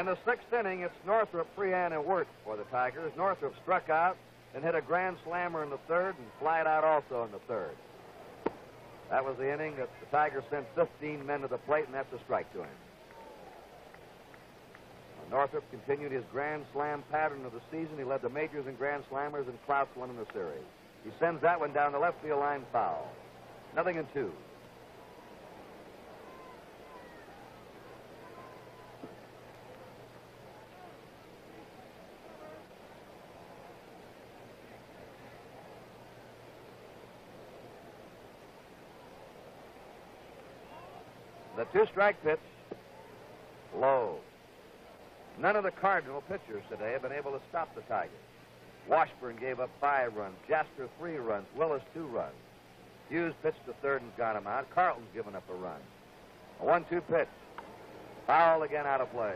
In the sixth inning, it's Northrop, Freehan, and Wirt for the Tigers. Northrop struck out and hit a grand slammer in the third and flied out also in the third. That was the inning that the Tigers sent 15 men to the plate, and that's a strike to him. Northrop continued his grand slam pattern of the season. He led the majors in grand slammers and clouts one in the series. He sends that one down the left field line foul. 0-2. The two-strike pitch, low. None of the Cardinal pitchers today have been able to stop the Tigers. Washburn gave up 5 runs. Jasper 3 runs. Willis 2 runs. Hughes pitched to third and got him out. Carlton's given up a run. A 1-2 pitch. Foul again, out of play.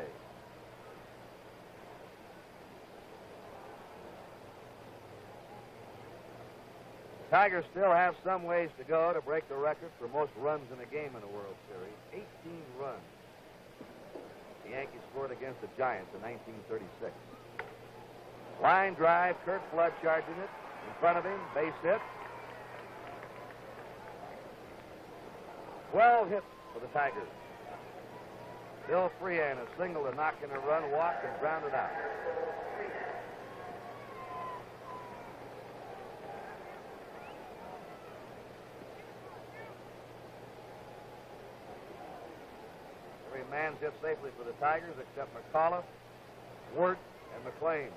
The Tigers still have some ways to go to break the record for most runs in a game in the World Series. 18 runs. The Yankees scored against the Giants in 1936. Line drive, Curt Flood charging it. In front of him, base hit. 12 hits for the Tigers. Bill Freehan, a single to knock in a run, walked and grounded out. Every man's hit safely for the Tigers except McAuliffe, Wirt, and McLean.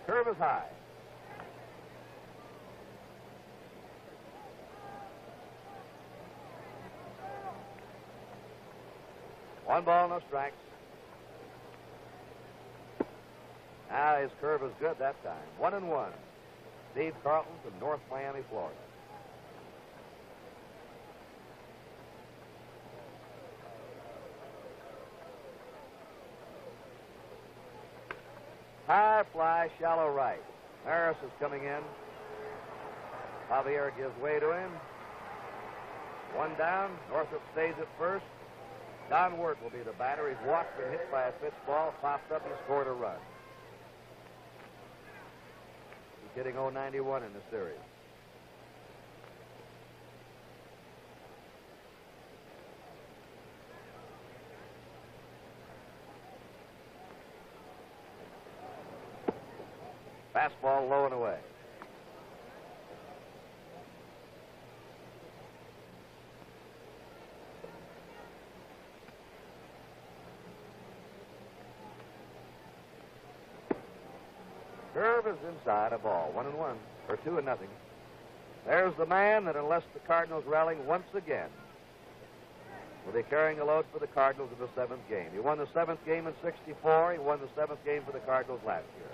Curve is high. One ball, no strikes. Now his curve is good that time. 1-1. Steve Carlton from North Miami, Florida. High fly, shallow right. Harris is coming in. Javier gives way to him. One down. Northrop stays at first. Don Wirt will be the batter. He's walked and hit by a pitch ball. Popped up and scored a run. He's hitting .091 in the series. Fastball low and away. Curve is inside, a ball. 1-1, or 2-0. There's the man that, unless the Cardinals rallying once again, will be carrying the load for the Cardinals in the 7th game. He won the 7th game in '64. He won the 7th game for the Cardinals last year.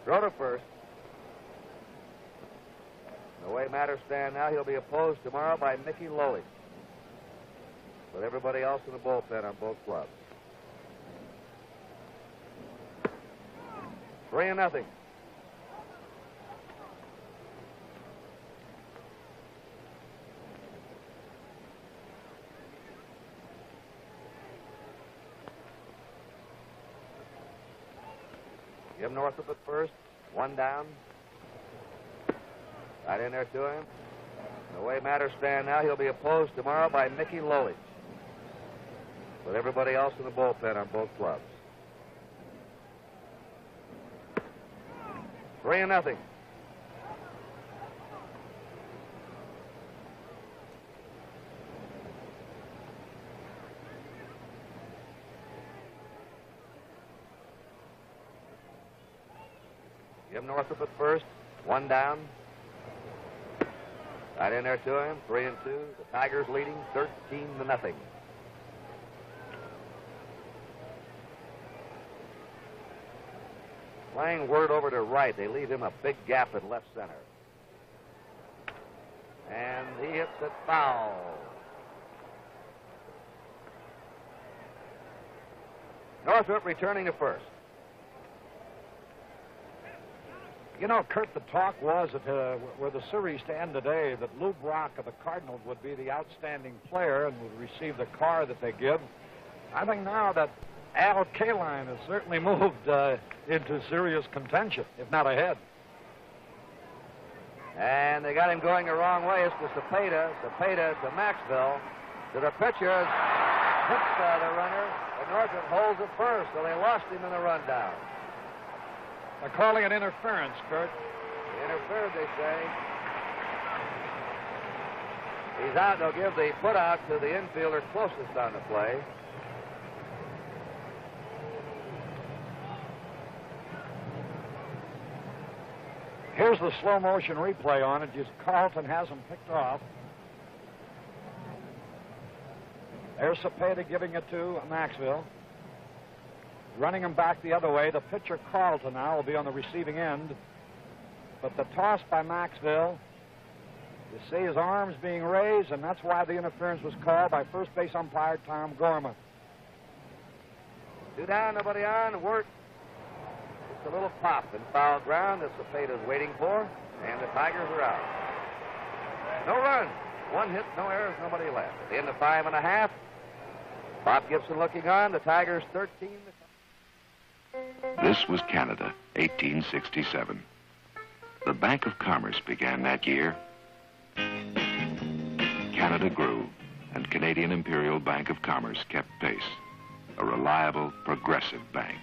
Throw to first. The way matters stand now, he'll be opposed tomorrow by Mickey Lolich, with everybody else in the bullpen on both clubs. 3-0. Jim Northrop at first. One down. Right in there to him. The way matters stand now, he'll be opposed tomorrow by Mickey Lolich, with everybody else in the bullpen on both clubs. 3-0. Jim Northrop at first. One down. Right in there to him. 3-2. The Tigers leading 13-0. Playing Wirt over to right. They leave him a big gap at left center. And he hits it foul. Northrop returning to first. You know, Curt, the talk was that were the series to end today, that Lou Brock of the Cardinals would be the outstanding player and would receive the car that they give. I think now that Al Kaline has certainly moved into serious contention, if not ahead. And they got him going the wrong way. It's to Cepeda. Cepeda to Maxville. To the pitcher. Hits the runner. And Northrup holds it first, so they lost him in the rundown. They're calling it interference, Kurt. He interfered, they say. He's out. They'll give the put out to the infielder closest on the play. Here's the slow motion replay on it. Just Carlton has him picked off. There's Cepeda giving it to Maxville. Running him back the other way. The pitcher Carlton now will be on the receiving end. But the toss by Maxville, you see his arms being raised, and that's why the interference was called by first base umpire Tom Gorman. 2 down, nobody on. Work. Just a little pop in foul ground that Cepeda's waiting for, and the Tigers are out. No runs. 1 hit, no errors, nobody left. At the end of 5 1/2, Bob Gibson looking on. The Tigers 13. This was Canada, 1867. The Bank of Commerce began that year. Canada grew, and Canadian Imperial Bank of Commerce kept pace. A reliable, progressive bank.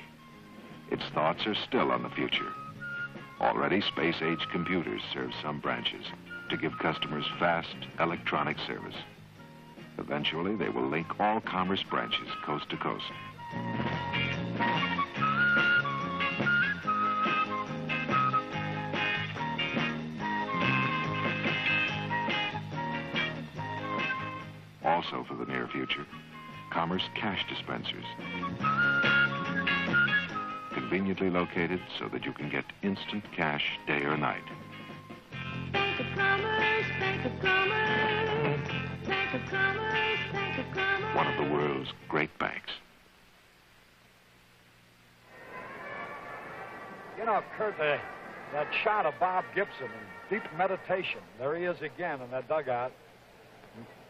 Its thoughts are still on the future. Already, space-age computers serve some branches to give customers fast electronic service. Eventually, they will link all Commerce branches coast to coast. Also for the near future, Commerce cash dispensers. Conveniently located so that you can get instant cash day or night. Bank of Commerce, Bank of Commerce, Bank of Commerce, Bank of Commerce. One of the world's great banks. You know, Kurt, that shot of Bob Gibson in deep meditation. There he is again in that dugout.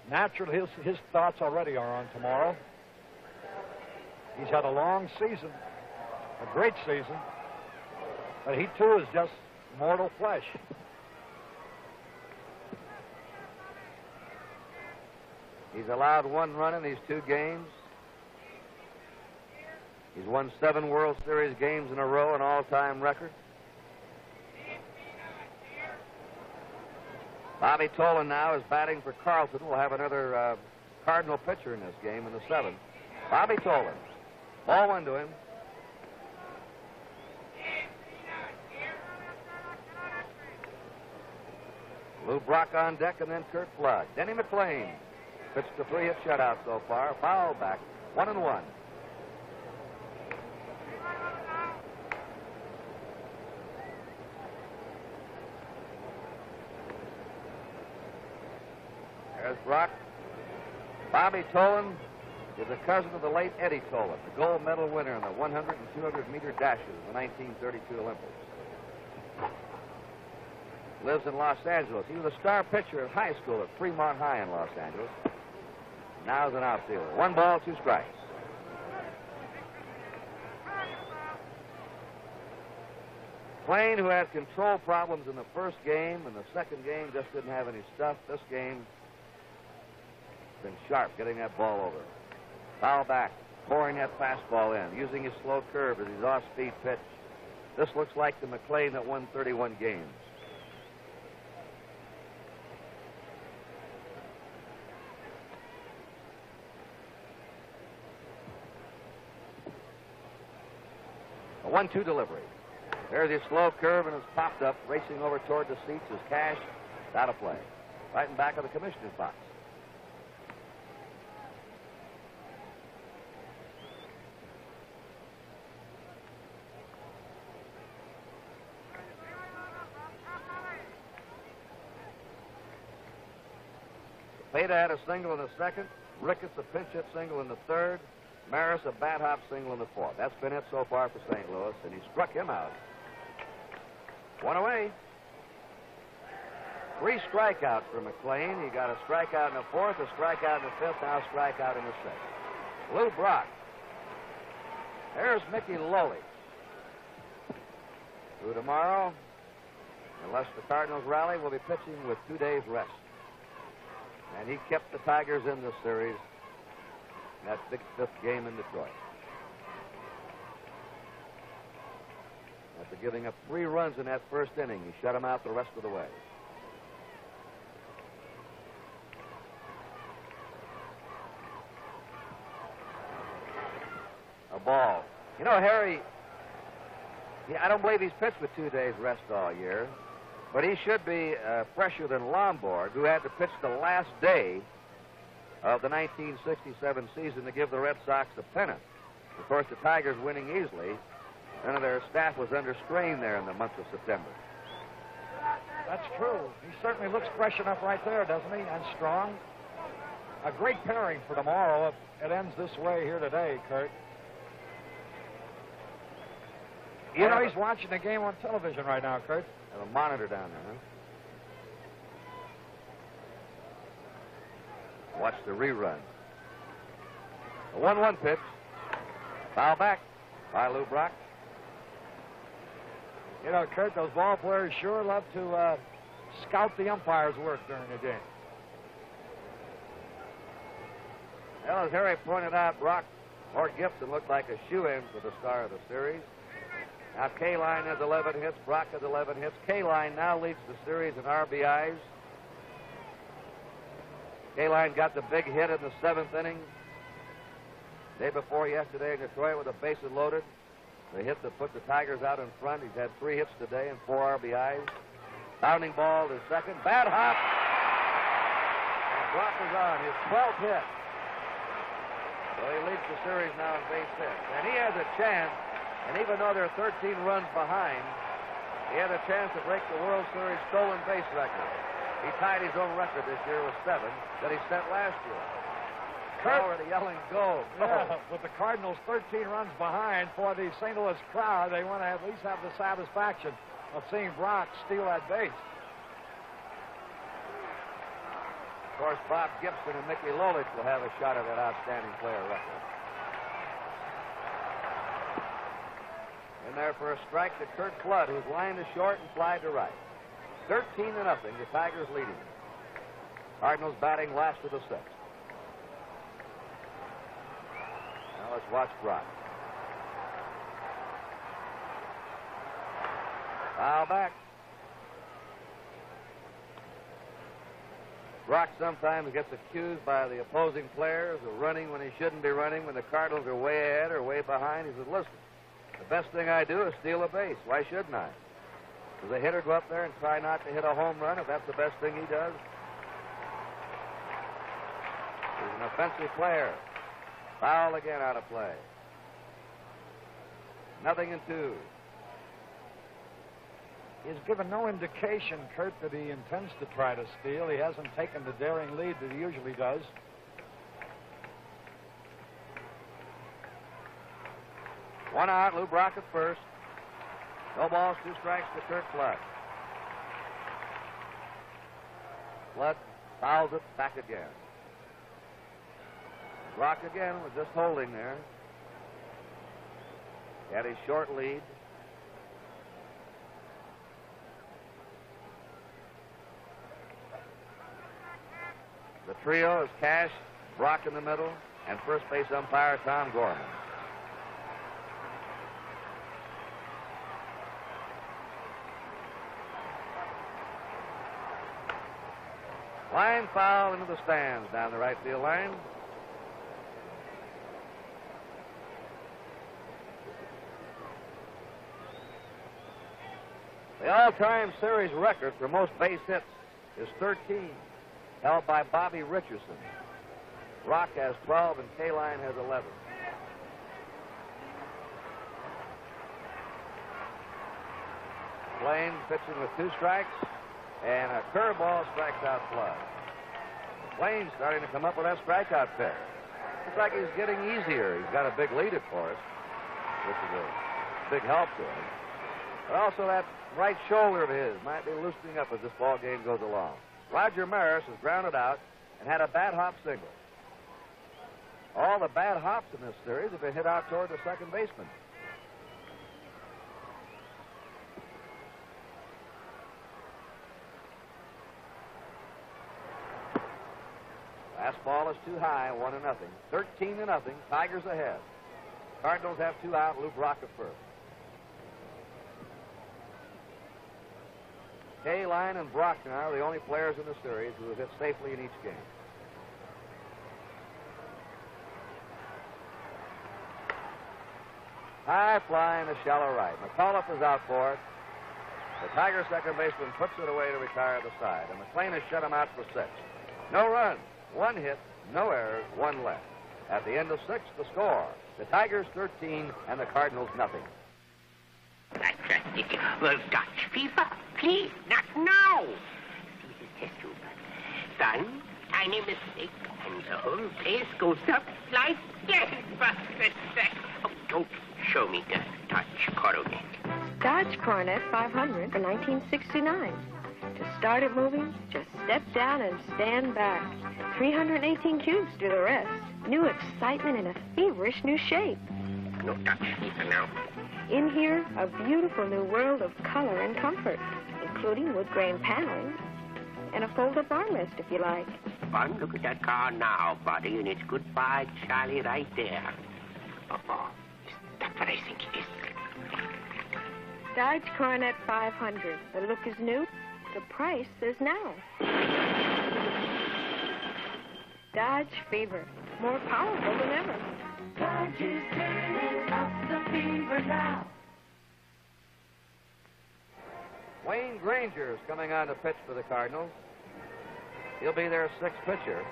Naturally, his thoughts already are on tomorrow. He's had a long season, a great season, but he too is just mortal flesh. He's allowed 1 run in these 2 games. He's won 7 World Series games in a row, an all-time record. Bobby Tolan now is batting for Carlton. We'll have another Cardinal pitcher in this game in the 7th. Bobby Tolan. Ball 1 to him. Lou Brock on deck, and then Curt Flood. Denny McLain pitched a 3-hit shutout so far. Foul back. 1-1. There's Brock. Bobby Tolan is a cousin of the late Eddie Tolan, the gold medal winner in the 100 and 200-meter dashes of the 1932 Olympics. Lives in Los Angeles. He was a star pitcher at high school at Fremont High in Los Angeles. Now is an outfielder. 1 ball, 2 strikes. McLain, who had control problems in the first game, and the second game just didn't have any stuff. This game been sharp getting that ball over. Foul back, pouring that fastball in, using his slow curve as his off-speed pitch. This looks like the McLain that won 31 games. A 1-2 delivery. There's his slow curve, and it's popped up, racing over toward the seats as Cash is out of play. Right in back of the commissioner's box. Cepeda had a single in the 2nd. Ricketts a pinch hit single in the 3rd. Maris a bat hop single in the 4th. That's been it so far for St. Louis, and he struck him out. 1 away. 3 strikeouts for McLain. He got a strikeout in the 4th, a strikeout in the 5th, now a strikeout in the 6th. Lou Brock There's Mickey Lowley. Through tomorrow, unless the Cardinals rally, will be pitching with 2 days rest. And he kept the Tigers in this series. That big 5th game in Detroit. After giving up 3 runs in that first inning, he shut them out the rest of the way. A ball. You know, Harry, I don't believe he's pitched with 2 days rest all year, but he should be fresher than Lombard, who had to pitch the last day of the 1967 season to give the Red Sox the pennant. Of course, the Tigers winning easily. None of their staff was under strain there in the month of September. That's true. He certainly looks fresh enough right there, doesn't he? And strong. A great pairing for tomorrow. It ends this way here today, Kurt. You know, he's watching the game on television right now, Kurt. Have a monitor down there, huh? Watch the rerun. A 1-1 pitch. Foul back by Lou Brock. You know, Kurt, those ball players sure love to scout the umpire's work during the game. Well, as Harry pointed out, Brock or Gibson looked like a shoe-in for the star of the series. Now, Kaline has 11 hits. Brock has 11 hits. Kaline now leads the series in RBIs. Kaline got the big hit in the 7th inning. Day before yesterday in Detroit with the bases loaded. The hit that put the Tigers out in front. He's had 3 hits today and 4 RBIs. Bounding ball to second. Bad hop. And Brock is on his 12th hit. So he leads the series now in base hits. And he has a chance, and even though they're 13 runs behind, he had a chance to break the World Series stolen base record. He tied his own record this year with 7 that he set last year. Kurt already yelling, go, go. Yeah, with the Cardinals 13 runs behind, for the St. Louis crowd, they want to at least have the satisfaction of seeing Brock steal that base. Of course, Bob Gibson and Mickey Lolich will have a shot at that outstanding player record. In there for a strike to Kurt Flood, whose line is short and fly to right. 13-0, the Tigers leading. Cardinals batting last of the 6th. Now let's watch Brock. Foul back. Brock sometimes gets accused by the opposing players of running when he shouldn't be running, when the Cardinals are way ahead or way behind. He says, listen, the best thing I do is steal a base. Why shouldn't I? Does a hitter go up there and try not to hit a home run if that's the best thing he does? He's an offensive player. Foul again out of play. 0-2. He's given no indication, Kurt, that he intends to try to steal. He hasn't taken the daring lead that he usually does. One out, Lou Brock at first. No balls, 2 strikes to Kurt Flood. Flood fouls it back again. Brock again was just holding there. He had his short lead. The trio is Cash, Brock in the middle, and first base umpire Tom Gorman. Line foul into the stands down the right field line. The all-time series record for most base hits is 13, held by Bobby Richardson. Brock has 12 and Kaline has 11. Blaine pitching with 2 strikes, and a curveball strikes out Flood. Blaine's starting to come up with that strikeout pick. Looks like he's getting easier. He's got a big lead, of course, which is a big help to him. But also that right shoulder of his might be loosening up as this ball game goes along. Roger Maris has grounded out and had a bat hop single. All the bad hops in this series have been hit out toward the second baseman. Last ball is too high, 1-0. 13-0. Tigers ahead. Cardinals have 2 out. Lou Brock at first. Kaline and Brockner are the only players in the series who have hit safely in each game. High fly in the shallow right. McAuliffe is out for it. The Tiger second baseman puts it away to retire the side, and McLean has shut him out for 6. No runs, 1 hit, no errors, 1 left. At the end of 6, the score: the Tigers 13 and the Cardinals nothing. I trust it will Dutch fever. Please, not now. Test tube. Son, tiny mistake, and the whole place goes up like gangbusters. Oh, don't show me the Dutch coronet. Dodge Coronet 500 for 1969. To start it moving, just step down and stand back. 318 cubes do the rest. New excitement in a feverish new shape. No Dutch fever now. In here, a beautiful new world of color and comfort, including wood grain paneling and a fold-up armrest if you like. One look at that car now, buddy, and it's goodbye, Charlie, right there. Oh, is that what I think it is? Dodge Coronet 500. The look is new. The price is now. Dodge Fever. More powerful than ever. Dodge is turning up the fever now. Wayne Granger is coming on to pitch for the Cardinals. He'll be their 6th pitcher.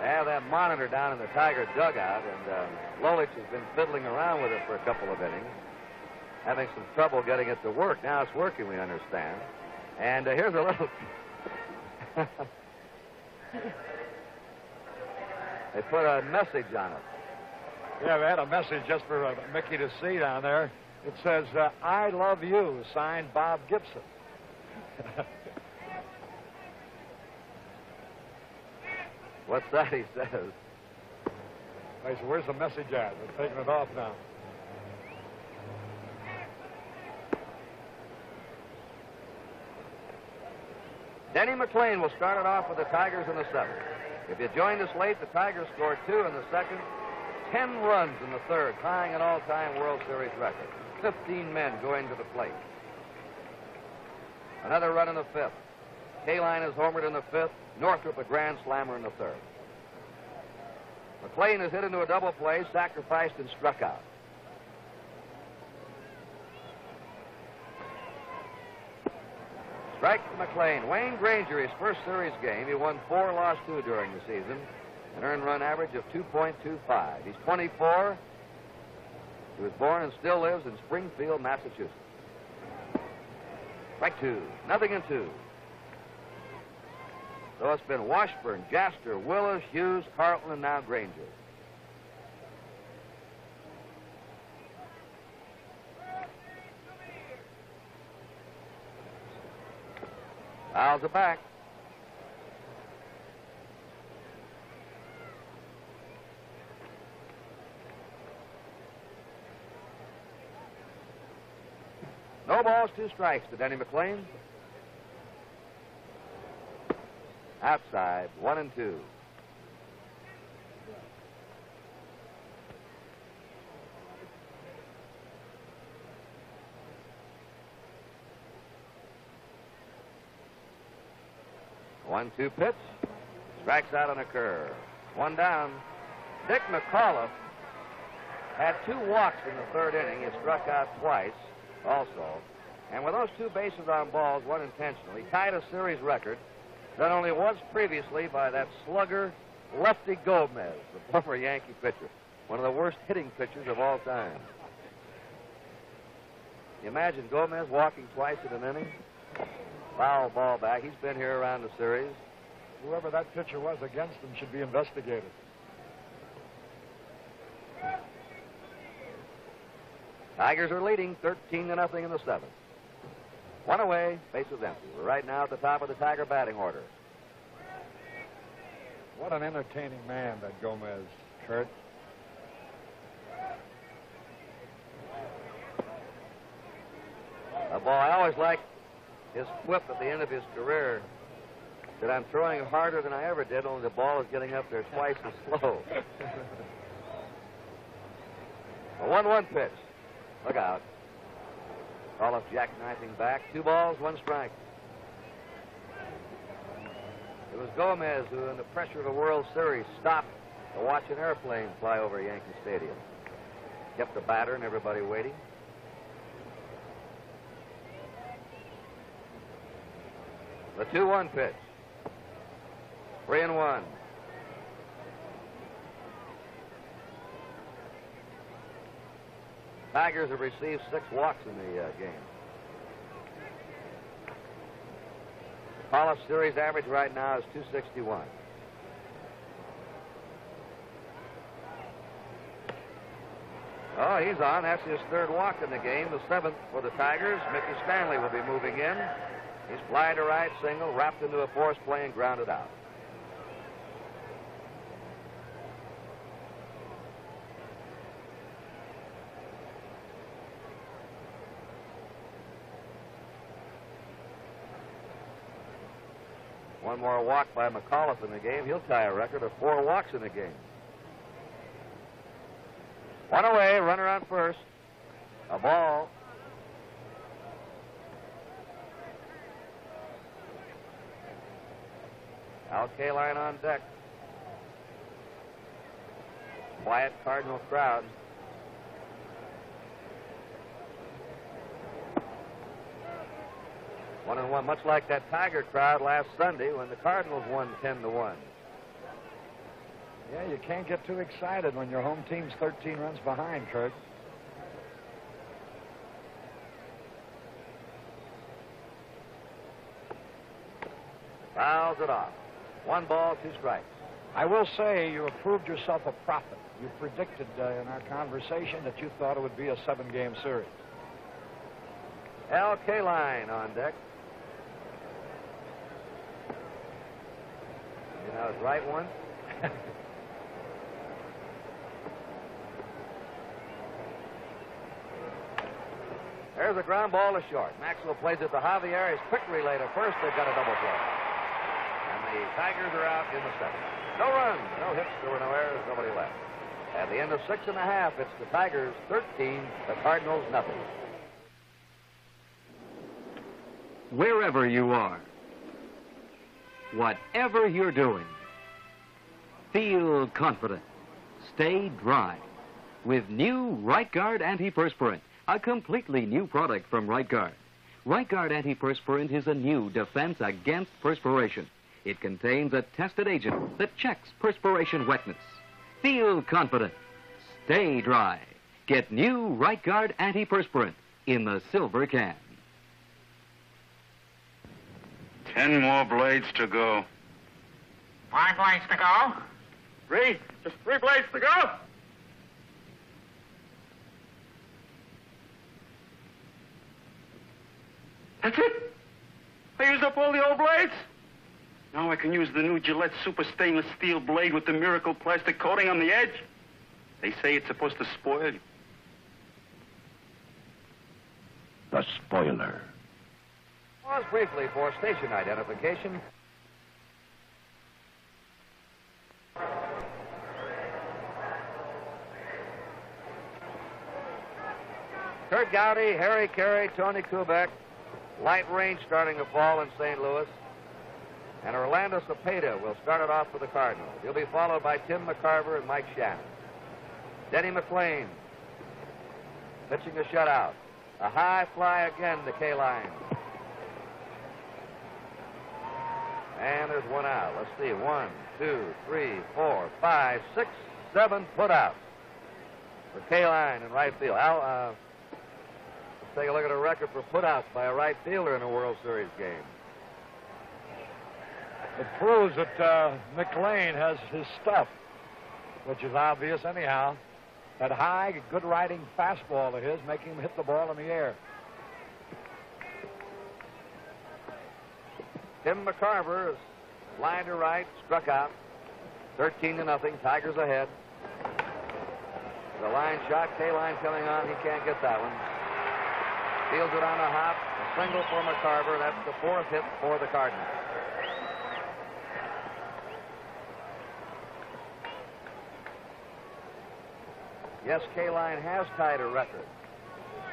They have that monitor down in the Tiger dugout, and Lolich has been fiddling around with it for a couple of innings, having some trouble getting it to work. Now it's working, we understand. And here's a little... They put a message on it. Yeah, they had a message just for Mickey to see down there. It says, I love you, signed Bob Gibson. What's that he says? I said, where's the message at? They're taking it off now. Denny McLean will start it off with the Tigers in the 7th. If you joined us late, the Tigers scored 2 in the 2nd, 10 runs in the 3rd, tying an all-time World Series record. 15 men going to the plate. Another run in the 5th. Kaline is homered in the 5th. Northrup a grand slammer in the 3rd. McLean is hit into a double play, sacrificed, and struck out. Strike to McLean. Wayne Granger, his first series game. He won 4, lost 2 during the season. An earned run average of 2.25. He's 24. He was born and still lives in Springfield, Massachusetts. Strike 2. 0-2. So it's been Washburn, Jaster, Willis, Hughes, Carlton, and now Granger. Fouls are back. No balls, 2 strikes to Denny McLean. Outside, 1-2. One-two pitch. Strikes out on a curve. 1 down. Dick McAuliffe had 2 walks in the 3rd inning. He struck out twice also. And with those 2 bases on balls, 1 intentional, he tied a series record done only once previously by that slugger, Lefty Gomez, the former Yankee pitcher. One of the worst hitting pitchers of all time. You imagine Gomez walking twice in an inning? Foul ball back. He's been here around the series. Whoever that pitcher was against him should be investigated. Tigers are leading 13-0 in the seventh. One away, bases empty. We're right now at the top of the Tiger batting order. What an entertaining man, that Gomez, Kurt. Boy, I always liked his quip at the end of his career that I'm throwing harder than I ever did, only the ball is getting up there twice as slow. A 1-1 pitch. Look out. Roloff jackknifing back. 2 balls, 1 strike. It was Gomez who, in the pressure of the World Series, stopped to watch an airplane fly over Yankee Stadium. Kept the batter and everybody waiting. The 2-1 pitch. 3-1. Tigers have received 6 walks in the game. The Pollock series average right now is 261. Oh, he's on. That's his 3rd walk in the game, the 7th for the Tigers. Mickey Stanley will be moving in. He's fly to right, single, wrapped into a force play and grounded out. One more walk by McAuliffe in the game. He'll tie a record of 4 walks in the game. 1 away, runner on first. A ball. Al Kaline on deck. Quiet Cardinal crowd. One and one, much like that Tiger crowd last Sunday when the Cardinals won 10-1. Yeah, you can't get too excited when your home team's 13 runs behind, Kurt. Fouls it off. 1 ball, 2 strikes. I will say you have proved yourself a prophet. You predicted in our conversation that you thought it would be a 7-game series. Al Kaline on deck. You know his right one. There's a ground ball to short. Maxwell plays it to Javier. His quick relay to first. They've got a double play. And the Tigers are out in the 7th. No runs, no hits, there were no errors, nobody left. At the end of 6 1/2, it's the Tigers 13, the Cardinals nothing. Wherever you are, whatever you're doing, feel confident. Stay dry with new Right Guard Antiperspirant, a completely new product from Right Guard. Right Guard Antiperspirant is a new defense against perspiration. It contains a tested agent that checks perspiration wetness. Feel confident. Stay dry. Get new Right Guard Antiperspirant in the silver can. 10 more blades to go. 5 blades to go. 3? Just 3 blades to go? That's it? I used up all the old blades? Now I can use the new Gillette Super Stainless Steel blade with the miracle plastic coating on the edge. They say it's supposed to spoil you. The spoiler. Pause briefly for station identification. Kurt Gowdy, Harry Carey, Tony Kubek. Light rain starting to fall in St. Louis. And Orlando Cepeda will start it off for the Cardinals. He'll be followed by Tim McCarver and Mike Shannon. Denny McLean pitching a shutout. A high fly again to Kaline. And there's 1 out. Let's see. 1, 2, 3, 4, 5, 6, 7 put outs for Kaline in right field. Let's take a look at a record for putouts by a right fielder in a World Series game. It proves that McLean has his stuff, which is obvious anyhow. That high, good riding fastball of his, making him hit the ball in the air. Tim McCarver is flying to right, struck out. 13-0. Tigers ahead. The line shot. K-line coming on. He can't get that one. Fields it on the hop. A single for McCarver. That's the 4th hit for the Cardinals. Yes, K-line has tied a record.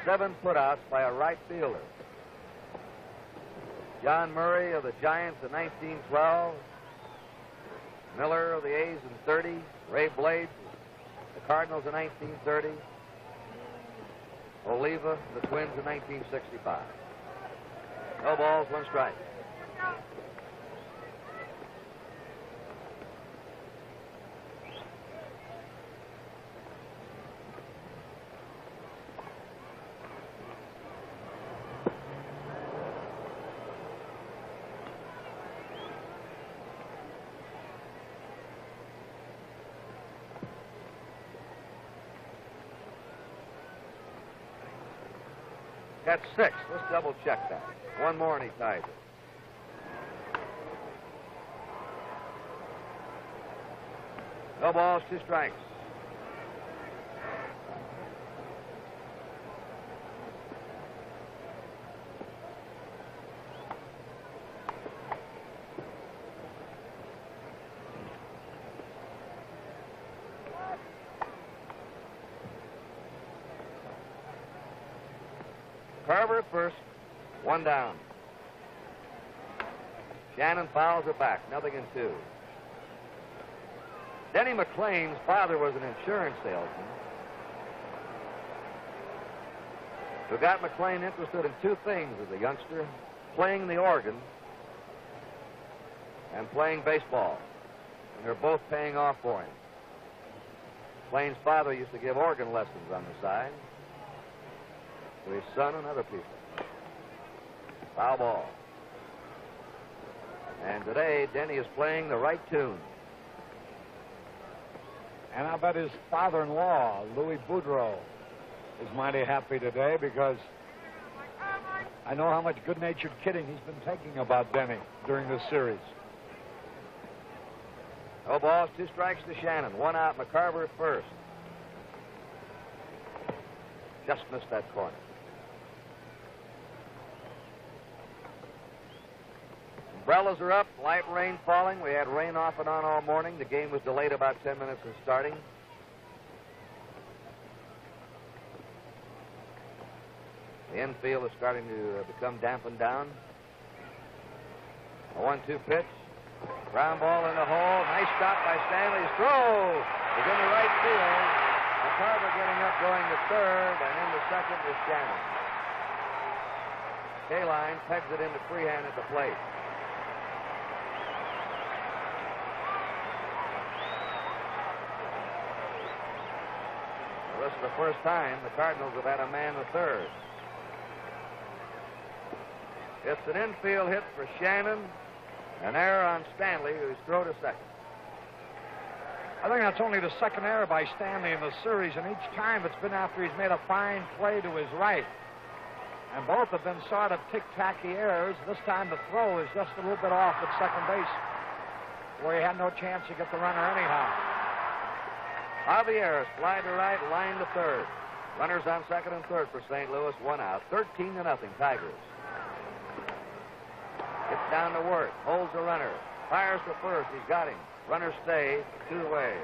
7 putouts by a right fielder. John Murray of the Giants in 1912. Miller of the A's in 30. Ray Blades, the Cardinals in 1930. Oliva, the Twins in 1965. No balls, 1 strike. That's 6. Let's double check that. 1 more and he ties it. No balls, 2 strikes. Carver at first, 1 down. Shannon fouls it back, 0-2. Denny McLean's father was an insurance salesman who got McLean interested in 2 things as a youngster: playing the organ and playing baseball. And they're both paying off for him. McLean's father used to give organ lessons on the side to his son and other people. Foul ball. And today, Denny is playing the right tune. And I bet his father-in-law, Louis Boudreau, is mighty happy today because I know how much good-natured kidding he's been taking about Denny during this series. No balls, 2 strikes to Shannon. 1 out, McCarver at first. Just missed that corner. Umbrellas are up, light rain falling. We had rain off and on all morning. The game was delayed about 10 minutes in starting. The infield is starting to become dampened down. A 1-2 pitch. Ground ball in the hole. Nice stop by Stanley's throw is in the right field. McCarver getting up, going to third, and in the second is Shannon. K-line pegs it into Freehand at the plate. This is the first time the Cardinals have had a man to third. It's an infield hit for Shannon. An error on Stanley, who's thrown to second. I think that's only the second error by Stanley in the series, and each time it's been after he's made a fine play to his right. And both have been sort of tic-tacky errors. This time the throw is just a little bit off at second base, where he had no chance to get the runner anyhow. Javier slide to right, line to third. Runners on second and third for St. Louis, 1 out. 13-0 Tigers. Gets down to Wirth, holds the runner, fires to first. He's got him. Runner stays 2 away.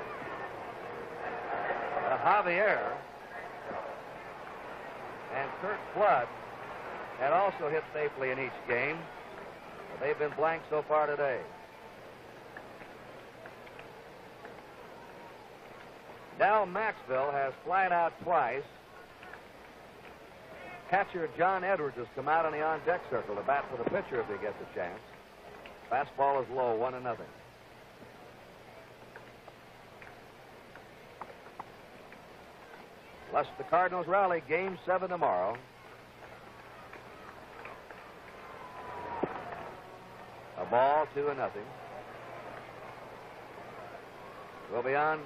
Javier and Kurt Flood had also hit safely in each game, but they've been blank so far today. Dal Maxville has flied out twice. Catcher John Edwards has come out on the on-deck circle to bat for the pitcher if he gets a chance. Fastball is low, 1-0. Lest the Cardinals rally, Game 7 tomorrow. A ball, 2-0. We'll be on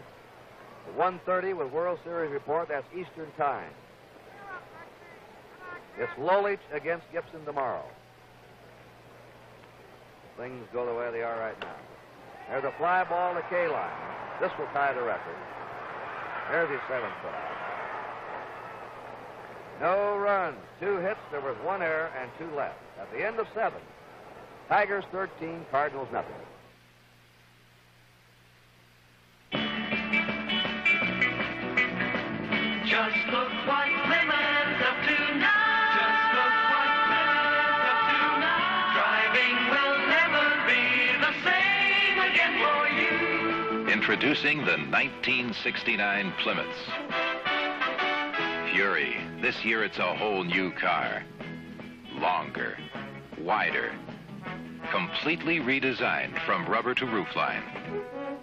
1:30 with World Series report. That's Eastern time. It's Lolich against Gibson tomorrow. Things go the way they are right now. There's a fly ball to Kaline. This will tie the record. There's his 7th try. No runs, 2 hits. There was 1 error and 2 left. At the end of 7, Tigers 13, Cardinals nothing. Just look what Plymouth's up to now. Just look what Plymouth's up to now. Driving will never be the same again for you. Introducing the 1969 Plymouths. Fury. This year it's a whole new car. Longer, wider, completely redesigned from rubber to roofline.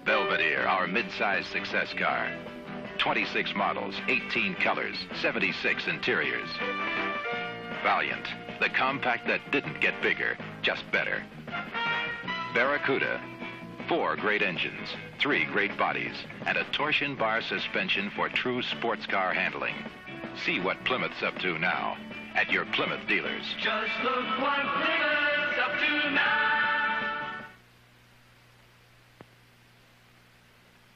Belvedere, our mid-size success car. 26 models, 18 colors, 76 interiors. Valiant, the compact that didn't get bigger, just better. Barracuda, 4 great engines, 3 great bodies, and a torsion bar suspension for true sports car handling. See what Plymouth's up to now at your Plymouth dealers. Just look what Plymouth's up to now.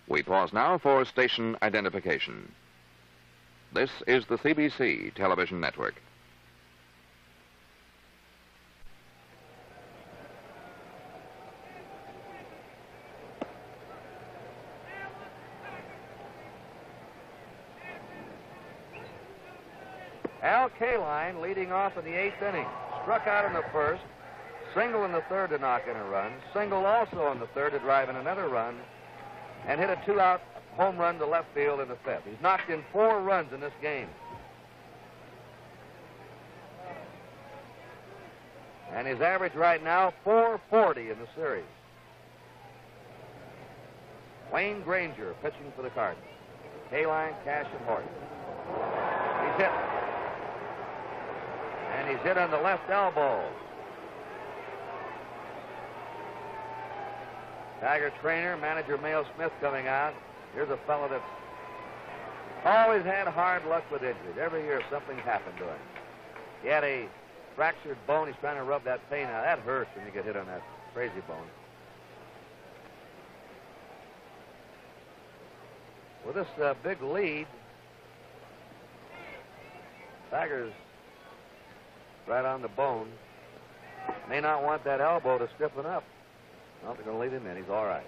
We pause now for station identification. This is the CBC television network. Al Kaline leading off in the 8th inning. Struck out in the 1st, single in the 3rd to knock in a run, single also in the 3rd to drive in another run, and hit a 2-out home run to left field in the 5th. He's knocked in 4 runs in this game. And his average right now, 440 in the series. Wayne Granger pitching for the Cardinals. Kaline, Cash, and Horton. He's hit. And he's hit on the left elbow. Tiger trainer, manager Mayo Smith coming out. Here's a fellow that's always had hard luck with injuries. Every year something happened to him. He had a fractured bone. He's trying to rub that pain out. That hurts when you get hit on that crazy bone. With this big lead, Tigers right on the bone. May not want that elbow to stiffen up. Well, they're going to leave him in. He's all right.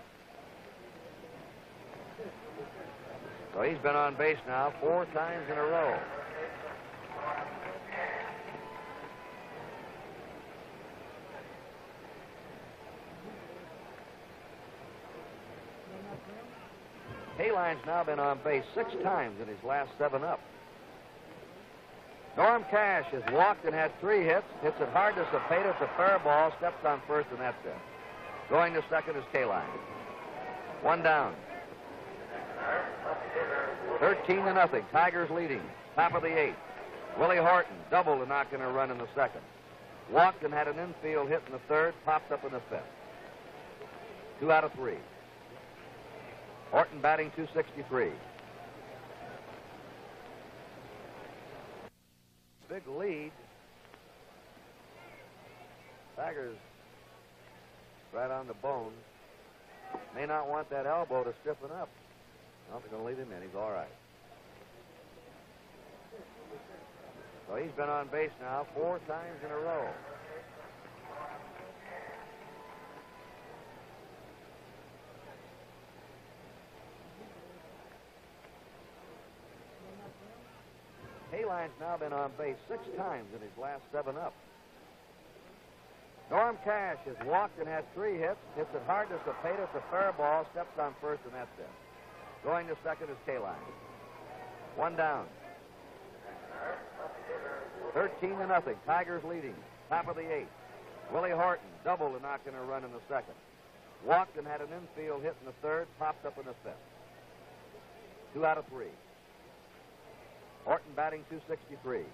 So he's been on base now 4 times in a row. Kaline's now been on base 6 times in his last 7 up. Norm Cash has walked and had 3 hits. Hits it hard to Cepeda. It's a fair ball. Steps on first, and that's it. Going to second is Kaline. 1 down. 13-0. Tigers leading. Top of the 8th. Willie Horton doubled to knock in a run in the 2nd. Walked and had an infield hit in the 3rd. Popped up in the 5th. 2 out of 3. Horton batting .263. Big lead. Tigers right on the bone. May not want that elbow to stiffen up. Well, they're going to leave him in. He's all right. So he's been on base now 4 times in a row. Kaline's now been on base 6 times in his last 7 up. Norm Cash has walked and had 3 hits. Hits it hard to Cepeda. It's a fair ball. Steps on first, and that's it. Going to second is Kaline. 1 down. 13-0. Tigers leading. Top of the 8th. Willie Horton doubled to knock in a run in the 2nd. Walked and had an infield hit in the 3rd. Popped up in the 5th. 2 out of 3. Horton batting .263.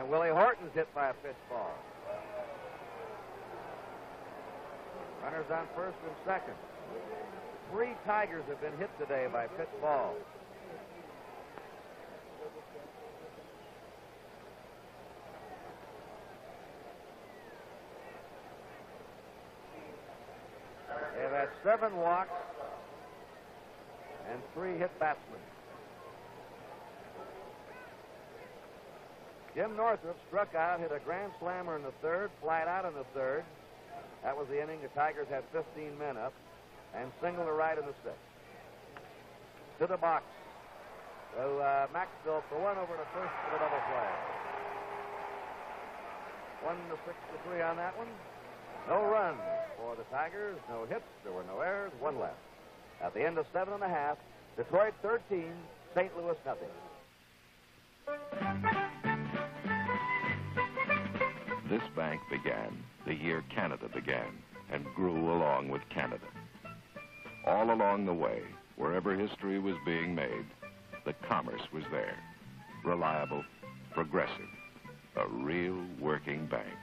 And Willie Horton's hit by a pitch ball. Runners on first and second. 3 Tigers have been hit today by pitch balls. They've had 7 walks and 3 hit batsmen. Jim Northrup struck out, hit a grand slammer in the third, flied out in the third. That was the inning. The Tigers had 15 men up and singled to right in the 6th. To the box. So Maxfield for 1 over to first for the double play. 1-6-3 on that one. No runs for the Tigers, no hits, there were no errors, 1 left. At the end of 7 1/2, Detroit 13, St. Louis nothing. This bank began the year Canada began and grew along with Canada. All along the way, wherever history was being made, the commerce was there. Reliable, progressive, a real working bank.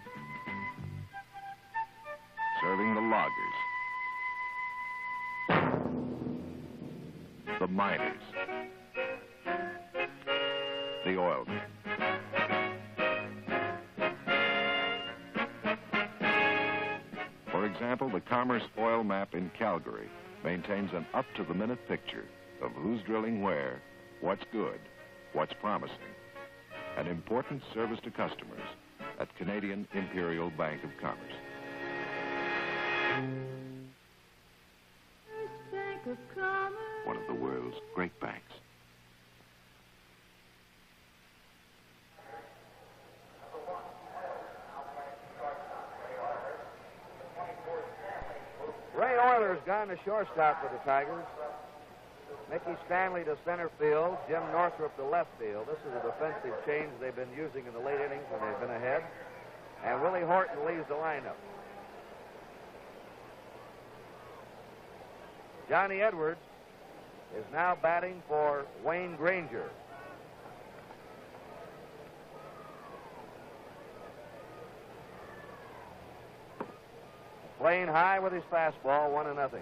Serving the loggers, the miners, the oilmen. For example, the Commerce Oil Map in Calgary maintains an up-to-the-minute picture of who's drilling where, what's good, what's promising. An important service to customers at Canadian Imperial Bank of Commerce. One of the world's great banks. Ray Euler's gone to shortstop for the Tigers. Mickey Stanley to center field. Jim Northrup to left field. This is a defensive change they've been using in the late innings when they've been ahead. And Willie Horton leaves the lineup. Johnny Edwards is now batting for Wayne Granger. Playing high with his fastball, 1-0.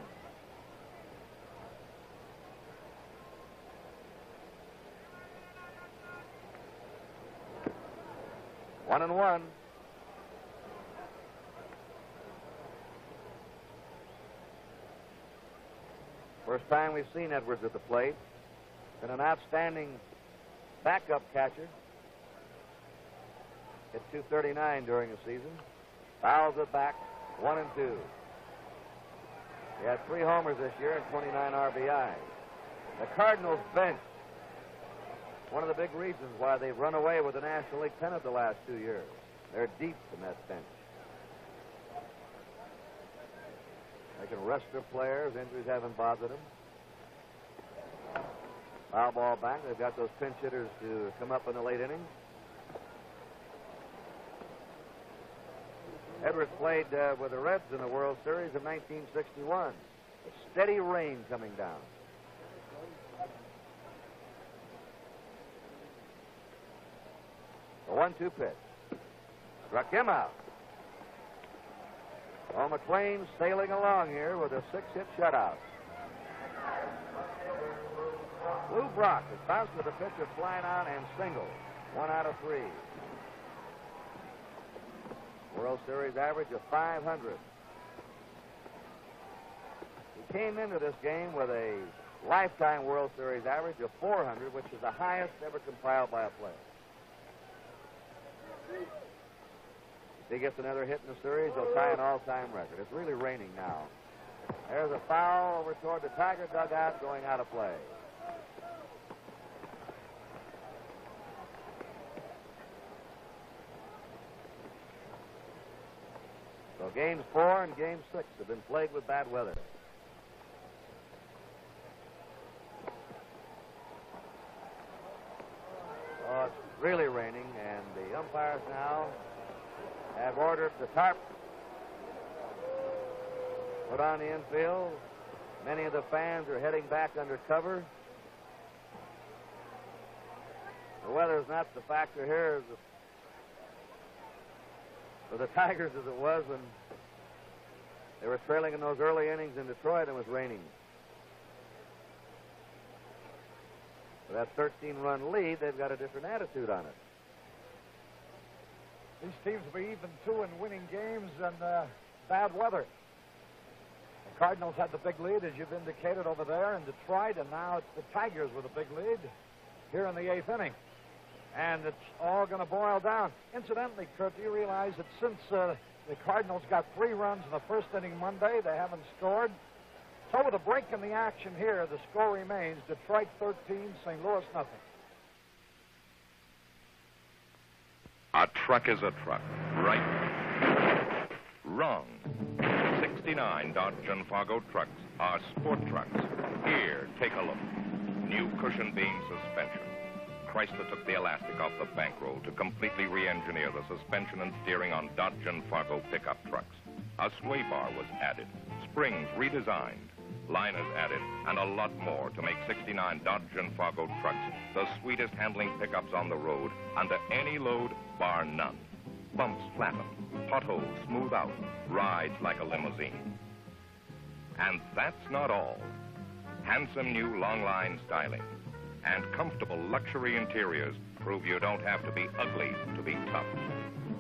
One and one. First time we've seen Edwards at the plate. Been an outstanding backup catcher. Hit .239 during the season. Fouls it back, 1 and 2. He had 3 homers this year and 29 RBI. The Cardinals bench. One of the big reasons why they've run away with the National League pennant the last 2 years. They're deep in that bench. They can rest their players. Injuries haven't bothered them. Foul ball back. They've got those pinch hitters to come up in the late innings. Edwards played with the Reds in the World Series of 1961. A steady rain coming down. The 1-2 pitch. Struck him out. Well, McLean sailing along here with a 6-hit shutout. Lou Brock has bounced with the pitcher flying out and single. 1 out of 3. World Series average of 500. He came into this game with a lifetime World Series average of 400, which is the highest ever compiled by a player. If he gets another hit in the series, he'll tie an all-time record. It's really raining now. There's a foul over toward the Tiger dugout going out of play. So games 4 and game 6 have been plagued with bad weather. Oh, it's really raining, and the umpires now have ordered the tarp put on the infield. Many of the fans are heading back under cover. The weather's not the factor here. for the Tigers as it was when they were trailing in those early innings in Detroit and it was raining. For that 13-run lead, they've got a different attitude on it. These teams will be even two in winning games and bad weather. The Cardinals had the big lead, as you've indicated, over there in Detroit, and now it's the Tigers with a big lead here in the 8th inning. And it's all going to boil down. Incidentally, Kurt, do you realize that since the Cardinals got 3 runs in the first inning Monday, they haven't scored? So with a break in the action here, the score remains Detroit 13, St. Louis nothing. A truck is a truck, right? Wrong. 69 Dodge and Fargo trucks are sport trucks. Here, take a look. New cushion beam suspension. Chrysler took the elastic off the bankroll to completely re-engineer the suspension and steering on Dodge and Fargo pickup trucks. A sway bar was added, springs redesigned, liners added, and a lot more to make 69 Dodge and Fargo trucks the sweetest handling pickups on the road under any load, bar none. Bumps flatten, potholes smooth out, rides like a limousine. And that's not all. Handsome new long line styling and comfortable luxury interiors prove you don't have to be ugly to be tough.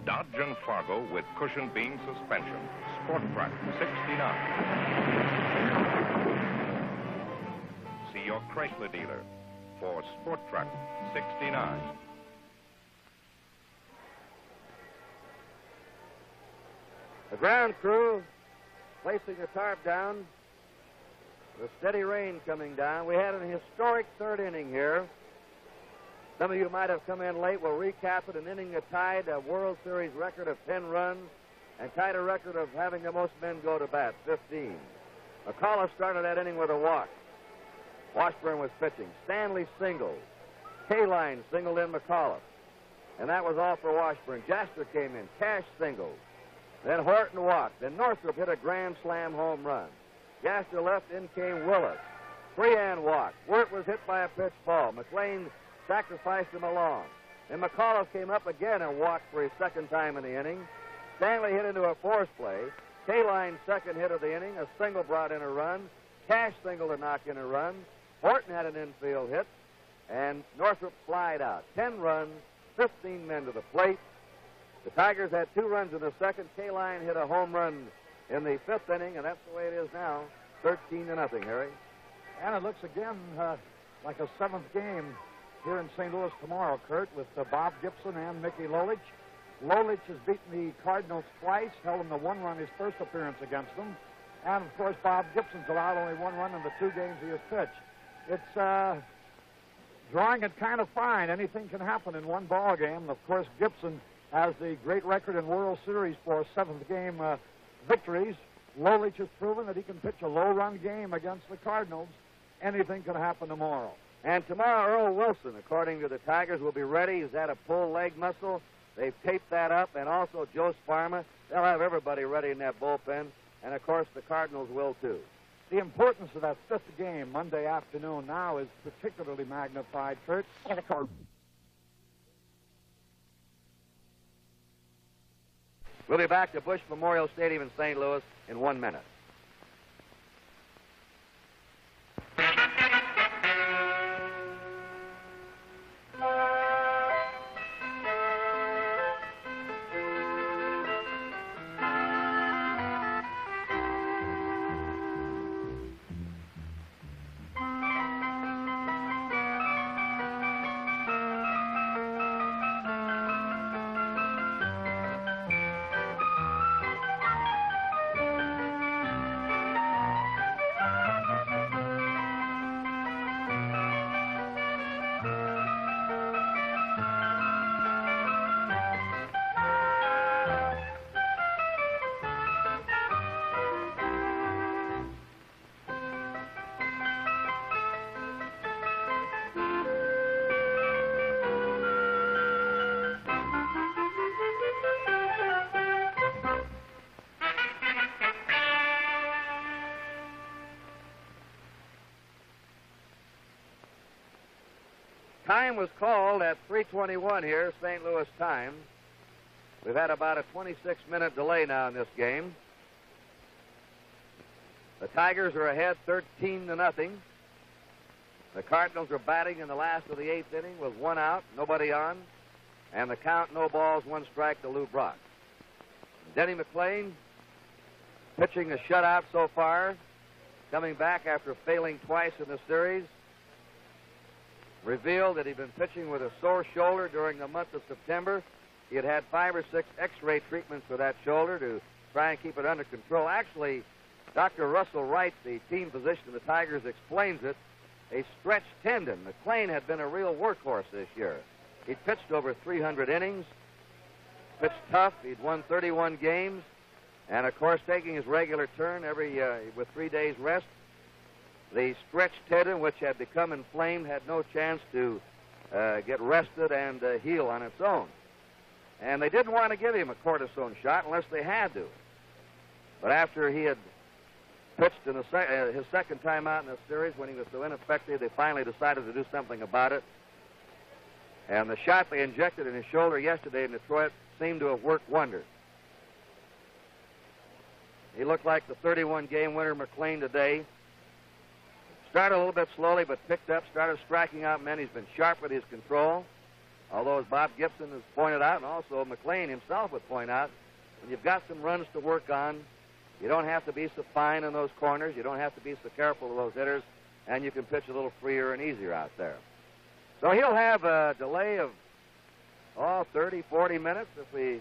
Dodge and Fargo with cushion beam suspension. Sport Truck 69. See your Chrysler dealer for Sport Truck 69. The ground crew placing the tarp down. The steady rain coming down. We had an historic 3rd inning here. Some of you might have come in late. We'll recap it. An inning that tied a World Series record of 10 runs and tied a record of having the most men go to bat, 15. McAuliffe started that inning with a walk. Washburn was pitching. Stanley singled. K-Line singled in McAuliffe. And that was all for Washburn. Jasper came in. Cash singled. Then Horton walked. Then Northrup hit a grand slam home run. Jasper left, in came Willis. Freehan walked. Wirt was hit by a pitch ball. McLean sacrificed him along. Then McAuliffe came up again and walked for his 2nd time in the inning. Stanley hit into a force play. K-Line's 2nd hit of the inning. A single brought in a run. Cash single to knock in a run. Horton had an infield hit. And Northrup flied out. 10 runs, 15 men to the plate. The Tigers had 2 runs in the 2nd. K-Line hit a home run in the 5th inning, and that's the way it is now. 13-0, Harry. And it looks again like a 7th game here in St. Louis tomorrow, Kurt, with Bob Gibson and Mickey Lolich. Lolich has beaten the Cardinals twice, held them to 1 run his first appearance against them. And, of course, Bob Gibson's allowed only 1 run in the 2 games he has pitched. It's drawing it kind of fine. Anything can happen in one ball game. Of course, Gibson has the great record in World Series for 7th game victories. Lolich has proven that he can pitch a low-run game against the Cardinals. Anything can happen tomorrow. And tomorrow, Earl Wilson, according to the Tigers, will be ready. He's had a pulled leg muscle. They've taped that up. And also Joe Sparma. They'll have everybody ready in that bullpen. And, of course, the Cardinals will, too. The importance of that 5th game Monday afternoon now is particularly magnified, Kurt. We'll be back to Bush Memorial Stadium in St. Louis in 1 minute. Time was called at 3:21 here, St. Louis time. We've had about a 26-minute delay now in this game. The Tigers are ahead 13-0. The Cardinals are batting in the last of the 8th inning with 1 out, nobody on, and the count, no balls, 1 strike to Lou Brock. Denny McLain pitching a shutout so far, coming back after failing twice in the series, revealed that he'd been pitching with a sore shoulder during the month of September. He had had 5 or 6 X-ray treatments for that shoulder to try and keep it under control. Actually, Dr. Russell Wright, the team physician of the Tigers, explains it. A stretched tendon. McLain had been a real workhorse this year. He'd pitched over 300 innings, pitched tough. He'd won 31 games, and of course, taking his regular turn with 3 days rest. The stretched tendon, which had become inflamed, had no chance to get rested and heal on its own. And they didn't want to give him a cortisone shot unless they had to. But after he had pitched in his second time out in the series, when he was so ineffective, they finally decided to do something about it. And the shot they injected in his shoulder yesterday in Detroit seemed to have worked wonders. He looked like the 31-game winner, McLain, today. Started a little bit slowly, but picked up, started striking out men. He's been sharp with his control. Although, as Bob Gibson has pointed out, and also McLain himself would point out, when you've got some runs to work on, you don't have to be so fine in those corners. You don't have to be so careful of those hitters, and you can pitch a little freer and easier out there. So he'll have a delay of, 30, 40 minutes if we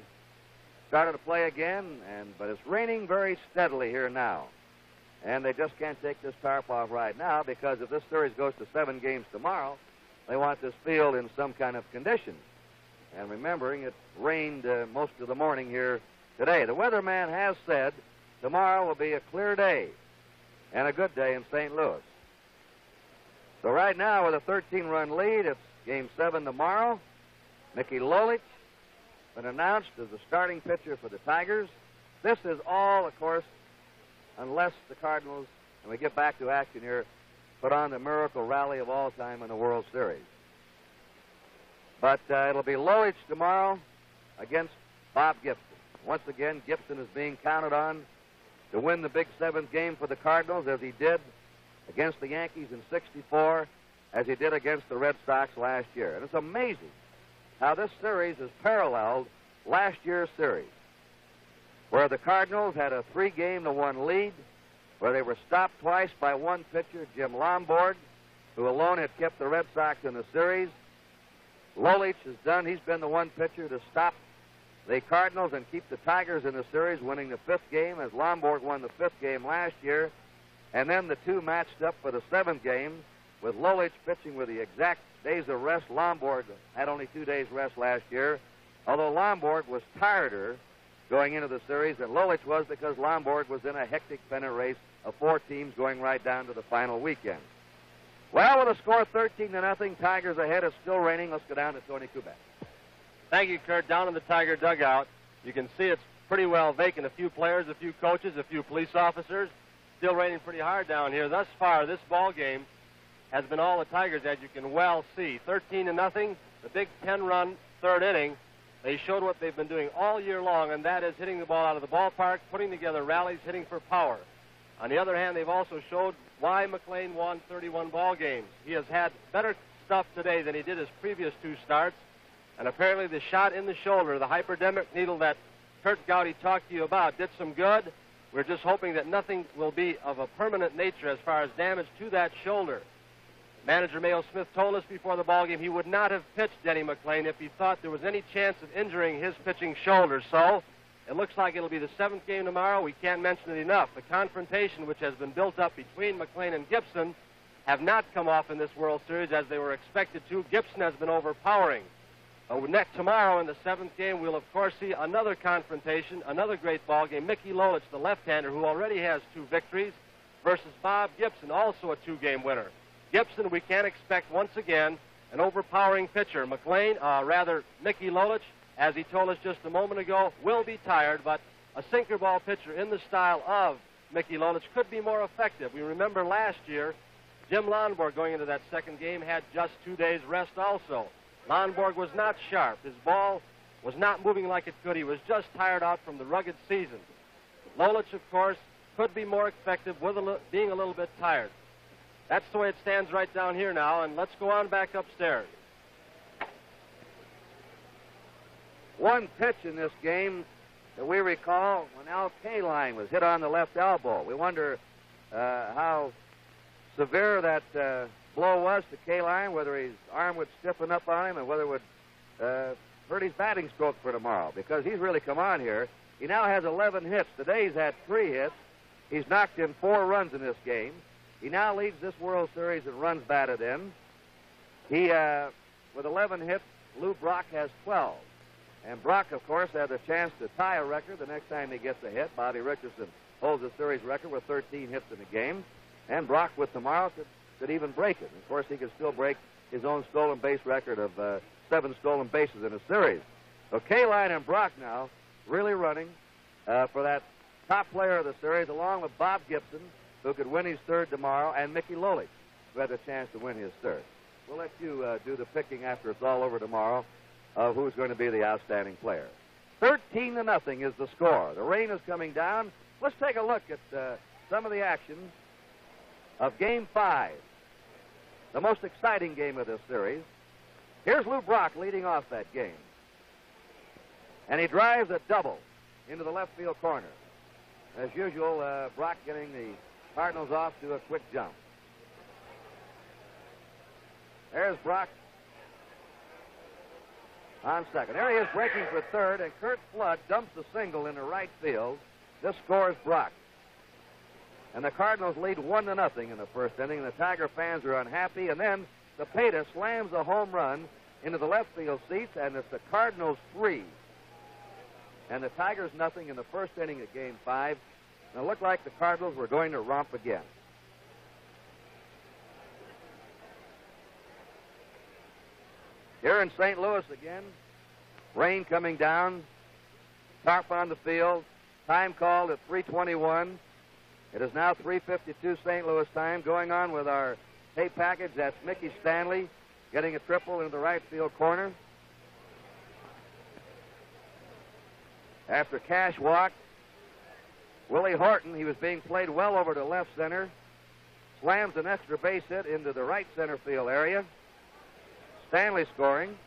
started to play again, but it's raining very steadily here now. And they just can't take this tarp off right now because if this series goes to 7 games tomorrow, they want this field in some kind of condition. And remembering it rained most of the morning here today. The weatherman has said tomorrow will be a clear day and a good day in St. Louis. So right now with a 13-run lead, it's Game 7 tomorrow. Mickey Lolich been announced as the starting pitcher for the Tigers. This is all, of course, unless the Cardinals, and we get back to action here, put on the miracle rally of all time in the World Series. But it'll be Lolich tomorrow against Bob Gibson. Once again, Gibson is being counted on to win the big 7th game for the Cardinals, as he did against the Yankees in '64, as he did against the Red Sox last year. And it's amazing how this series has paralleled last year's series, where the Cardinals had a 3-1 lead, where they were stopped twice by one pitcher, Jim Lomborg, who alone had kept the Red Sox in the series. Lolich he's been the one pitcher to stop the Cardinals and keep the Tigers in the series, winning the 5th game, as Lomborg won the 5th game last year. And then the two matched up for the 7th game, with Lolich pitching with the exact days of rest. Lomborg had only 2 days rest last year, although Lomborg was tireder going into the series than Lolich was, because Lomborg was in a hectic pennant race of 4 teams going right down to the final weekend. Well, with a score 13-0, Tigers ahead. It's still raining. Let's go down to Tony Kubek. Thank you, Kurt. Down in the Tiger dugout, you can see it's pretty well vacant. A few players, a few coaches, a few police officers. Still raining pretty hard down here. Thus far, this ball game has been all the Tigers, as you can well see. 13-0, the big 10-run 3rd inning. They showed what they've been doing all year long, and that is hitting the ball out of the ballpark, putting together rallies, hitting for power. On the other hand, they've also showed why McLain won 31 ball games. He has had better stuff today than he did his previous 2 starts, and apparently the shot in the shoulder, the hypodermic needle that Kurt Gowdy talked to you about, did some good. We're just hoping that nothing will be of a permanent nature as far as damage to that shoulder. Manager Mayo Smith told us before the ballgame he would not have pitched Denny McLain if he thought there was any chance of injuring his pitching shoulder. So it looks like it'll be the 7th game tomorrow. We can't mention it enough. The confrontation which has been built up between McLain and Gibson have not come off in this World Series as they were expected to. Gibson has been overpowering. Next tomorrow in the 7th game, we'll of course see another confrontation, another great ball game. Mickey Lolich, the left-hander, who already has 2 victories, versus Bob Gibson, also a 2-game winner. Gibson, we can't expect once again an overpowering pitcher. Mickey Lolich, as he told us just a moment ago, will be tired, but a sinker ball pitcher in the style of Mickey Lolich could be more effective. We remember last year, Jim Lomborg, going into that 2nd game, had just 2 days rest also. Lomborg was not sharp. His ball was not moving like it could. He was just tired out from the rugged season. Lolich, of course, could be more effective with being a little bit tired. That's the way it stands right down here now, and let's go on back upstairs. One pitch in this game that we recall when Al Kaline was hit on the left elbow. We wonder how severe that blow was to Kaline, whether his arm would stiffen up on him and whether it would hurt his batting stroke for tomorrow, because he's really come on here. He now has 11 hits. Today he's had 3 hits. He's knocked in 4 runs in this game. He now leads this World Series in runs batted in. He, with 11 hits, Lou Brock has 12. And Brock, of course, had a chance to tie a record the next time he gets a hit. Bobby Richardson holds the series record with 13 hits in a game. And Brock, with tomorrow, could even break it. Of course, he could still break his own stolen base record of 7 stolen bases in a series. So Kaline and Brock now really running for that top player of the series, along with Bob Gibson, who could win his third tomorrow, and Mickey Lolich, who had a chance to win his third. We'll let you do the picking after it's all over tomorrow of who's going to be the outstanding player. 13-0 is the score. The rain is coming down. Let's take a look at some of the action of Game 5, the most exciting game of this series. Here's Lou Brock leading off that game. And he drives a double into the left field corner. As usual, Brock getting the Cardinals off to a quick jump. There's Brock on second. There he is breaking for third, and Curt Flood dumps a single into right field. This scores Brock. And the Cardinals lead 1-0 in the first inning. The Tiger fans are unhappy, and then Cepeda slams a home run into the left field seats, and it's the Cardinals 3. And the Tigers nothing in the first inning of Game 5. And it looked like the Cardinals were going to romp again. Here in St. Louis again, rain coming down, tarp on the field, time called at 3:21. It is now 3:52 St. Louis time. Going on with our tape package, that's Mickey Stanley getting a triple into the right field corner. After Cash walked, Willie Horton, he was being played well over to left center, slams an extra base hit into the right center field area. Stanley scoring.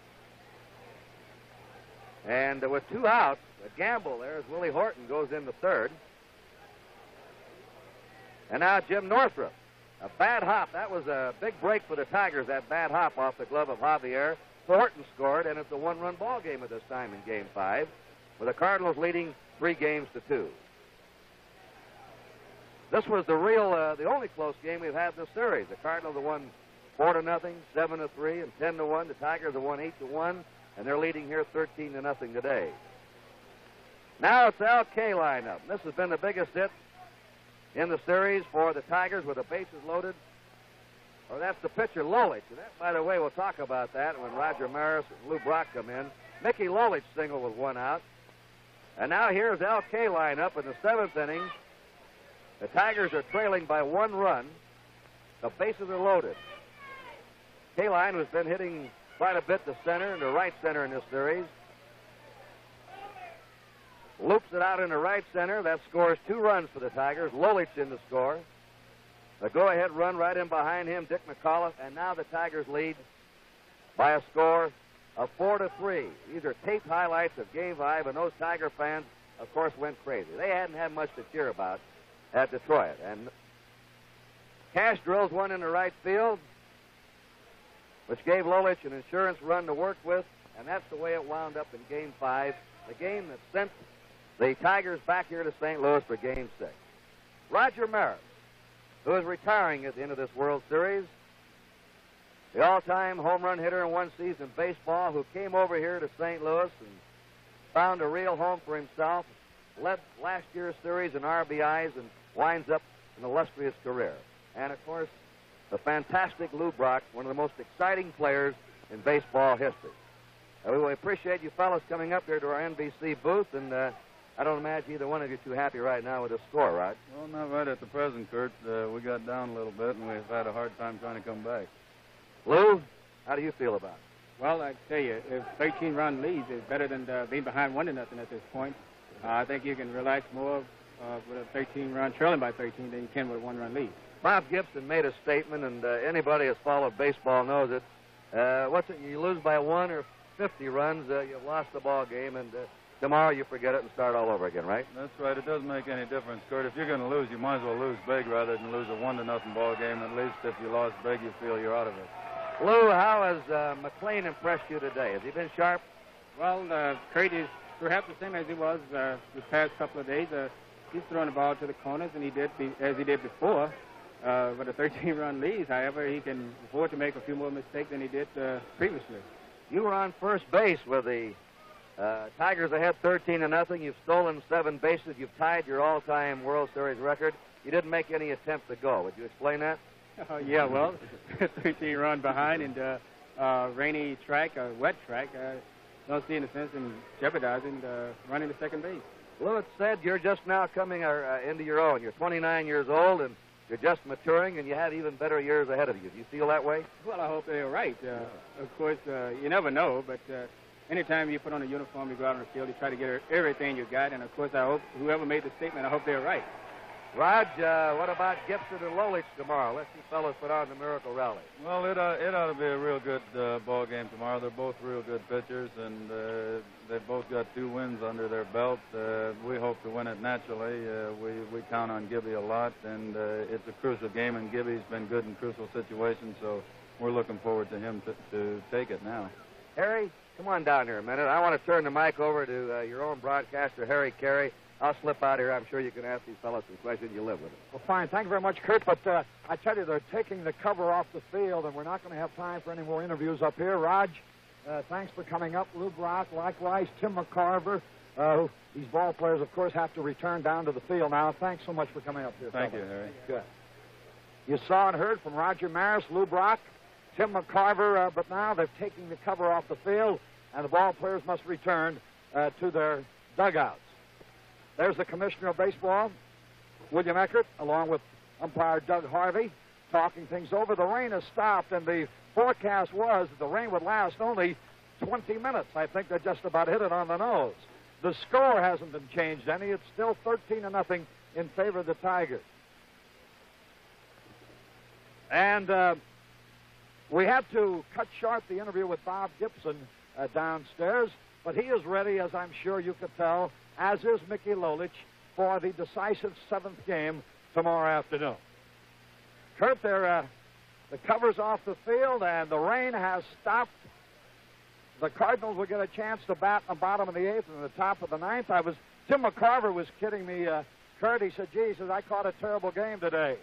And with 2 outs, a gamble there as Willie Horton goes into third. And now Jim Northrup. A bad hop. That was a big break for the Tigers, that bad hop off the glove of Javier. Horton scored, and it's a 1-run ball game at this time in Game 5, with the Cardinals leading 3-2. This was the only close game we've had in this series. The Cardinals have won 4-0, 7-3, and 10-1. The Tigers have won 8-1, and they're leading here 13-0 today. Now it's Al Kaline up. This has been the biggest hit in the series for the Tigers with the bases loaded. Or that's the pitcher, Lolich. And that, by the way, we'll talk about that when Roger Maris and Lou Brock come in. Mickey Lolich single with 1 out. And now here's Al Kaline up in the 7th inning. The Tigers are trailing by 1 run. The bases are loaded. Kaline has been hitting quite a bit to center and to right center in this series. Loops it out into right center. That scores 2 runs for the Tigers. Lolich in the score. The go-ahead run right in behind him, Dick McAuliffe. And now the Tigers lead by a score of 4-3. These are tape highlights of Game 5, and those Tiger fans, of course, went crazy. They hadn't had much to cheer about at Detroit. And Cash drills one into right field, which gave Lolich an insurance run to work with, and that's the way it wound up in Game 5, the game that sent the Tigers back here to St. Louis for Game 6. Roger Maris, who is retiring at the end of this World Series, the all-time home run hitter in one season baseball, who came over here to St. Louis and found a real home for himself, led last year's series in RBIs, and winds up an illustrious career. And, of course, the fantastic Lou Brock, one of the most exciting players in baseball history. We appreciate you fellas coming up here to our NBC booth, and I don't imagine either one of you too happy right now with the score, right? Well, not right at the present, Kurt. We got down a little bit, and we've had a hard time trying to come back. Lou, how do you feel about it? Well, I tell you, if 13-run leads is better than being behind 1-0 at this point, I think you can relax more with a 13-run trailing by 13 than you can with a 1-run lead. Bob Gibson made a statement, and anybody who's followed baseball knows it. What's it? You lose by 1 or 50 runs, you've lost the ball game, and tomorrow you forget it and start all over again, right? That's right. It doesn't make any difference, Kurt. If you're going to lose, you might as well lose big rather than lose a 1-0 ball game. At least if you lost big, you feel you're out of it. Lou, how has McLean impressed you today? Has he been sharp? Well, Kurt is perhaps the same as he was the past couple of days. He's throwing the ball to the corners, and as he did before. With a 13-run lead, however, he can afford to make a few more mistakes than he did previously. You were on first base with the Tigers ahead 13-0. You've stolen 7 bases. You've tied your all-time World Series record. You didn't make any attempt to go. Would you explain that? Yeah, well, 13-run behind and rainy track, a wet track. Don't see any sense in jeopardizing running to second base. Lewis said you're just now coming into your own. You're 29 years old, and you're just maturing, and you have even better years ahead of you. Do you feel that way? Well, I hope they're right. Of course, you never know, but anytime you put on a uniform, you go out on the field, you try to get everything you got, and of course, I hope whoever made the statement, I hope they're right. Raj, what about Gibson and Lolich tomorrow? Let's see fellas put on the Miracle Rally. Well, it ought to be a real good ball game tomorrow. They're both real good pitchers, and they've both got 2 wins under their belt. We hope to win it naturally. We count on Gibby a lot, and it's a crucial game, and Gibby's been good in crucial situations, so we're looking forward to him to take it now. Harry, come on down here a minute. I want to turn the mic over to your own broadcaster, Harry Carey. I'll slip out here. I'm sure you can ask these fellas some questions. You live with them. Well, fine. Thank you very much, Kurt. But I tell you, they're taking the cover off the field, and we're not going to have time for any more interviews up here. Raj, thanks for coming up. Lou Brock, likewise. Tim McCarver. These ball players, of course, have to return down to the field now. Thanks so much for coming up here. Thank you, Harry. Good. You saw and heard from Roger Maris, Lou Brock, Tim McCarver, but now they're taking the cover off the field, and the ball players must return to their dugouts. There's the commissioner of baseball, William Eckert, along with umpire Doug Harvey, talking things over. The rain has stopped, and the forecast was that the rain would last only 20 minutes. I think they just about hit it on the nose. The score hasn't been changed any. It's still 13-0 in favor of the Tigers. And we had to cut short the interview with Bob Gibson downstairs, but he is ready, as I'm sure you could tell, as is Mickey Lolich, for the decisive 7th game tomorrow afternoon. Kurt, the cover's off the field, and the rain has stopped. The Cardinals will get a chance to bat in the bottom of the 8th and the top of the 9th. Tim McCarver was kidding me, Kurt. He said, gee, I caught a terrible game today,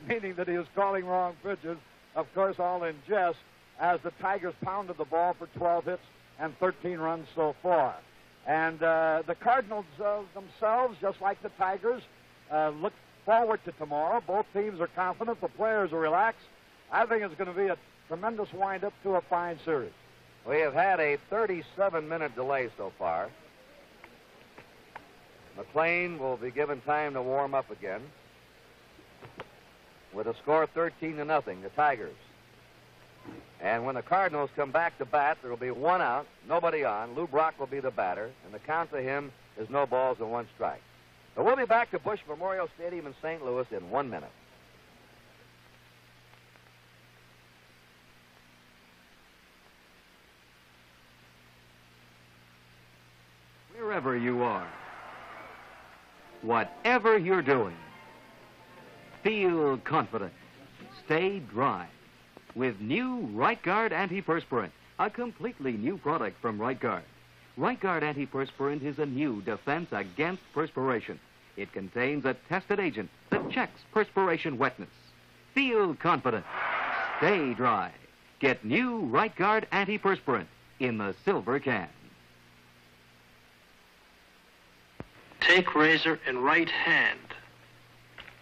meaning that he was calling wrong pitches. Of course, all in jest, as the Tigers pounded the ball for 12 hits and 13 runs so far. And the Cardinals themselves, just like the Tigers, look forward to tomorrow. Both teams are confident. The players are relaxed. I think it's going to be a tremendous wind-up to a fine series. We have had a 37-minute delay so far. McLean will be given time to warm up again. With a score 13-0, the Tigers. And when the Cardinals come back to bat, there will be 1 out, nobody on. Lou Brock will be the batter, and the count to him is no balls and 1 strike. But we'll be back to Bush Memorial Stadium in St. Louis in 1 minute. Wherever you are, whatever you're doing, feel confident. Stay dry with new Right Guard Antiperspirant, a completely new product from Right Guard. Right Guard Antiperspirant is a new defense against perspiration. It contains a tested agent that checks perspiration wetness. Feel confident. Stay dry. Get new Right Guard Antiperspirant in the silver can. Take razor in right hand.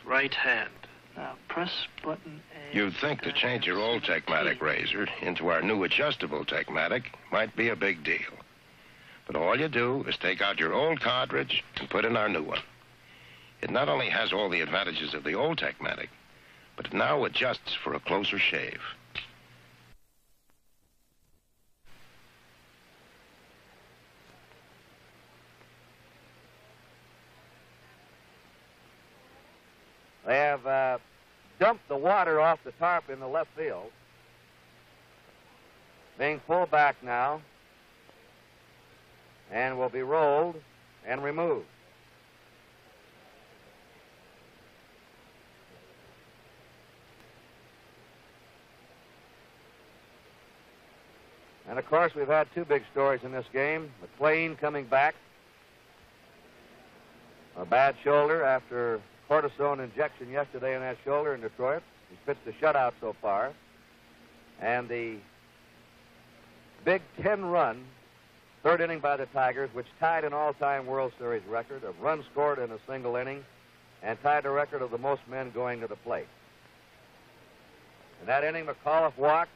Right hand. Now press button A. You'd think to change your old Techmatic razor into our new adjustable Techmatic might be a big deal. But all you do is take out your old cartridge and put in our new one. It not only has all the advantages of the old Techmatic, but it now adjusts for a closer shave. They have dumped the water off the tarp in the left field. Being pulled back now and will be rolled and removed. And, of course, we've had two big stories in this game. McLean coming back. A bad shoulder after cortisone injection yesterday in that shoulder in Detroit. He's pitched a shutout so far. And the big 10-run third inning by the Tigers, which tied an all-time World Series record of runs scored in a single inning and tied the record of the most men going to the plate. In that inning, McAuliffe walked,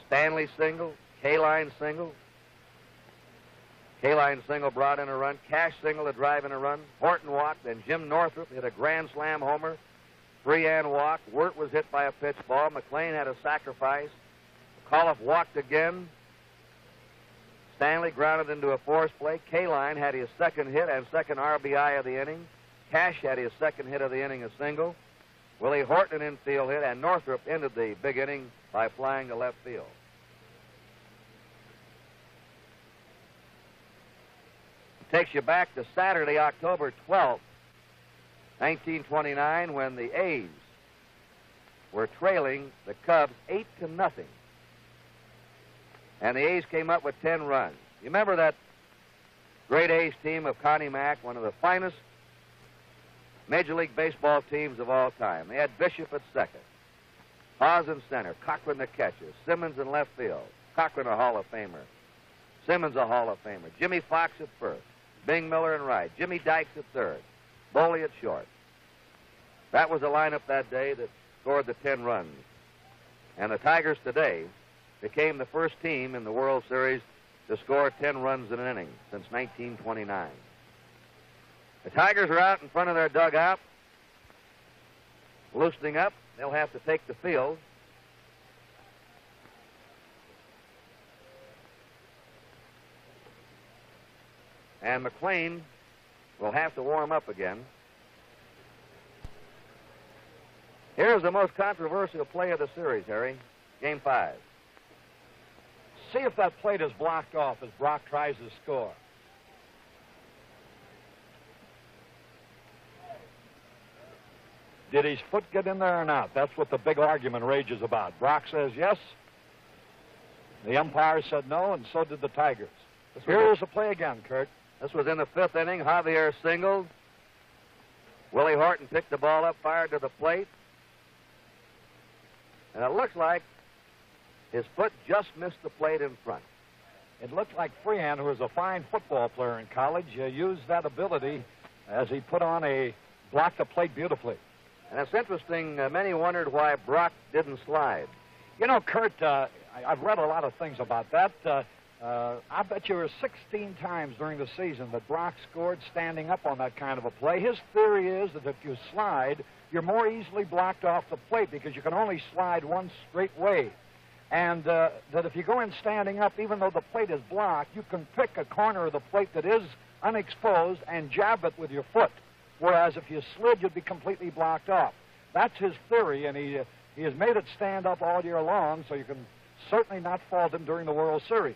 Stanley single, Kaline single. Kaline single brought in a run. Cash single to drive in a run. Horton walked. Then Jim Northrup hit a grand slam homer. Freehan walked. Wirt was hit by a pitch ball. McLean had a sacrifice. McAuliffe walked again. Stanley grounded into a force play. Kaline had his second hit and second RBI of the inning. Cash had his second hit of the inning, a single. Willie Horton an infield hit, and Northrup ended the big inning by flying to left field. Takes you back to Saturday, October 12th, 1929, when the A's were trailing the Cubs 8-0. And the A's came up with 10 runs. You remember that great A's team of Connie Mack, one of the finest Major League Baseball teams of all time. They had Bishop at second, Hawes in center, Cochran the catcher, Simmons in left field, Cochran a Hall of Famer, Simmons a Hall of Famer, Jimmy Fox at first, Bing Miller in right, Jimmy Dykes at third, Boley at short. That was the lineup that day that scored the 10 runs. And the Tigers today became the first team in the World Series to score 10 runs in an inning since 1929. The Tigers are out in front of their dugout, loosening up. They'll have to take the field. And McLean will have to warm up again. Here's the most controversial play of the series, Harry. Game 5. See if that plate is blocked off as Brock tries to score. Did his foot get in there or not? That's what the big argument rages about. Brock says yes. The umpire said no, and so did the Tigers. Here's the play again, Kurt. This was in the 5th inning. Javier singled. Willie Horton picked the ball up, fired to the plate. And it looks like his foot just missed the plate in front. It looked like Freehan, who was a fine football player in college, used that ability as he blocked the plate beautifully. And it's interesting, many wondered why Brock didn't slide. You know, Kurt, I've read a lot of things about that. I bet you were 16 times during the season that Brock scored standing up on that kind of a play. His theory is that if you slide, you're more easily blocked off the plate because you can only slide one straight way. And that if you go in standing up, even though the plate is blocked, you can pick a corner of the plate that is unexposed and jab it with your foot. Whereas if you slid, you'd be completely blocked off. That's his theory, and he has made it stand up all year long, so you can certainly not fault him during the World Series.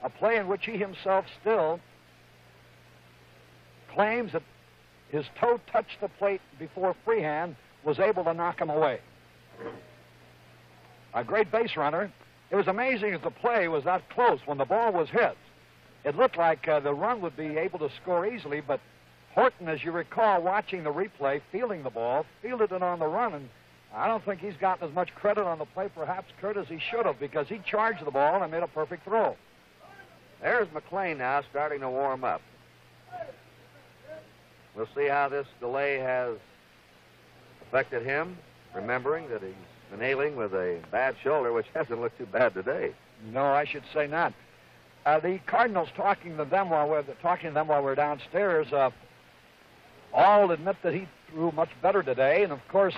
A play in which he himself still claims that his toe touched the plate before Freehan was able to knock him away. A great base runner. It was amazing that the play was that close when the ball was hit. It looked like the run would be able to score easily, but Horton, as you recall, watching the replay, fielding the ball, fielded it on the run, and I don't think he's gotten as much credit on the play, perhaps, Kurt, as he should have, because he charged the ball and made a perfect throw. There's McLean now starting to warm up. We'll see how this delay has affected him, remembering that he's been ailing with a bad shoulder, which hasn't looked too bad today. No, I should say not. The Cardinals talking to them while we're downstairs. All admit that he threw much better today, and of course,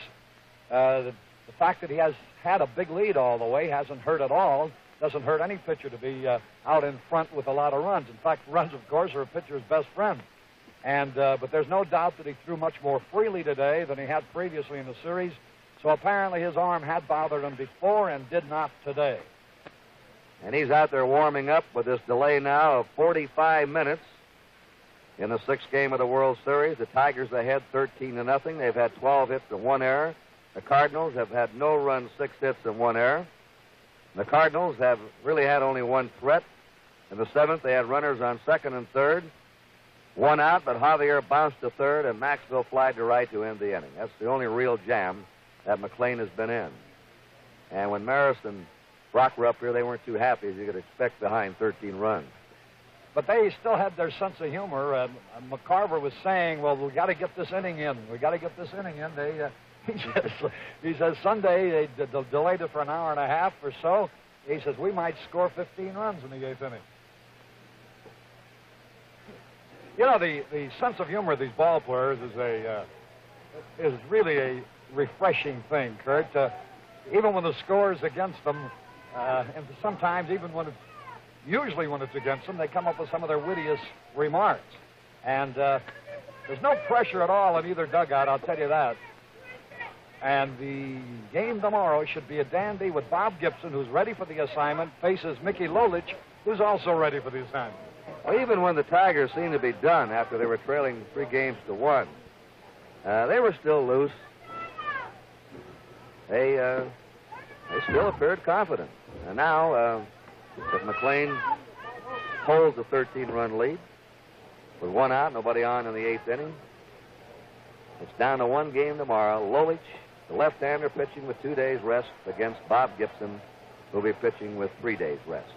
the fact that he has had a big lead all the way hasn't hurt at all. Doesn't hurt any pitcher to be out in front with a lot of runs. In fact, runs, of course, are a pitcher's best friend. But there's no doubt that he threw much more freely today than he had previously in the series. So apparently his arm had bothered him before and did not today. And he's out there warming up with this delay now of 45 minutes in the sixth game of the World Series. The Tigers ahead 13-0. They've had 12 hits and 1 error. The Cardinals have had no runs, 6 hits and 1 error. The Cardinals have really had only 1 threat. In the seventh, they had runners on second and third. 1 out, but Javier bounced to third, and Maxwell flied to right to end the inning. That's the only real jam that McLean has been in. And when Maris and Brock were up here, they weren't too happy, as you could expect, behind 13 runs. But they still had their sense of humor. McCarver was saying, well, we got to get this inning in. We got to get this inning in. He says Sunday they delayed it for an hour and a half or so. He says, we might score 15 runs in the eighth inning. You know, the sense of humor of these ball players is really a refreshing thing, Kurt. Even when the score is against them, and sometimes usually when it's against them, they come up with some of their wittiest remarks. And there's no pressure at all in either dugout, I'll tell you that. And the game tomorrow should be a dandy with Bob Gibson, who's ready for the assignment, faces Mickey Lolich, who's also ready for the assignment. Well, even when the Tigers seemed to be done after they were trailing 3-1, they were still loose. They still appeared confident. And now, if McLean holds the 13-run lead with 1 out, nobody on in the eighth inning, it's down to 1 game tomorrow. Lolich, the left-hander, pitching with 2 days rest against Bob Gibson, who'll be pitching with 3 days rest.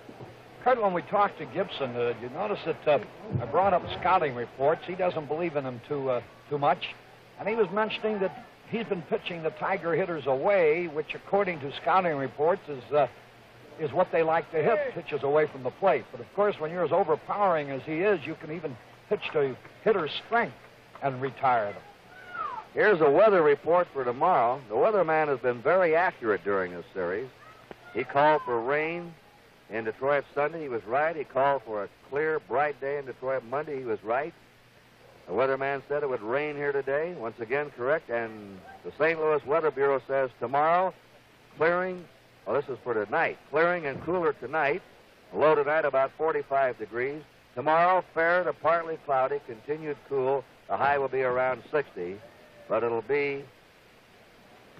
Kurt, when we talked to Gibson, you notice that I brought up scouting reports. He doesn't believe in them too much. And he was mentioning that he's been pitching the Tiger hitters away, which, according to scouting reports, is what they like to hit, pitches away from the plate. But, of course, when you're as overpowering as he is, you can even pitch to hitter's strength and retire them. Here's a weather report for tomorrow. The weatherman has been very accurate during this series. He called for rain in Detroit Sunday. He was right. He called for a clear, bright day in Detroit Monday. He was right. The weatherman said it would rain here today. Once again, correct. And the St. Louis Weather Bureau says tomorrow, clearing. Well, this is for tonight. Clearing and cooler tonight. Low tonight about 45 degrees. Tomorrow, fair to partly cloudy, continued cool. The high will be around 60. But it'll be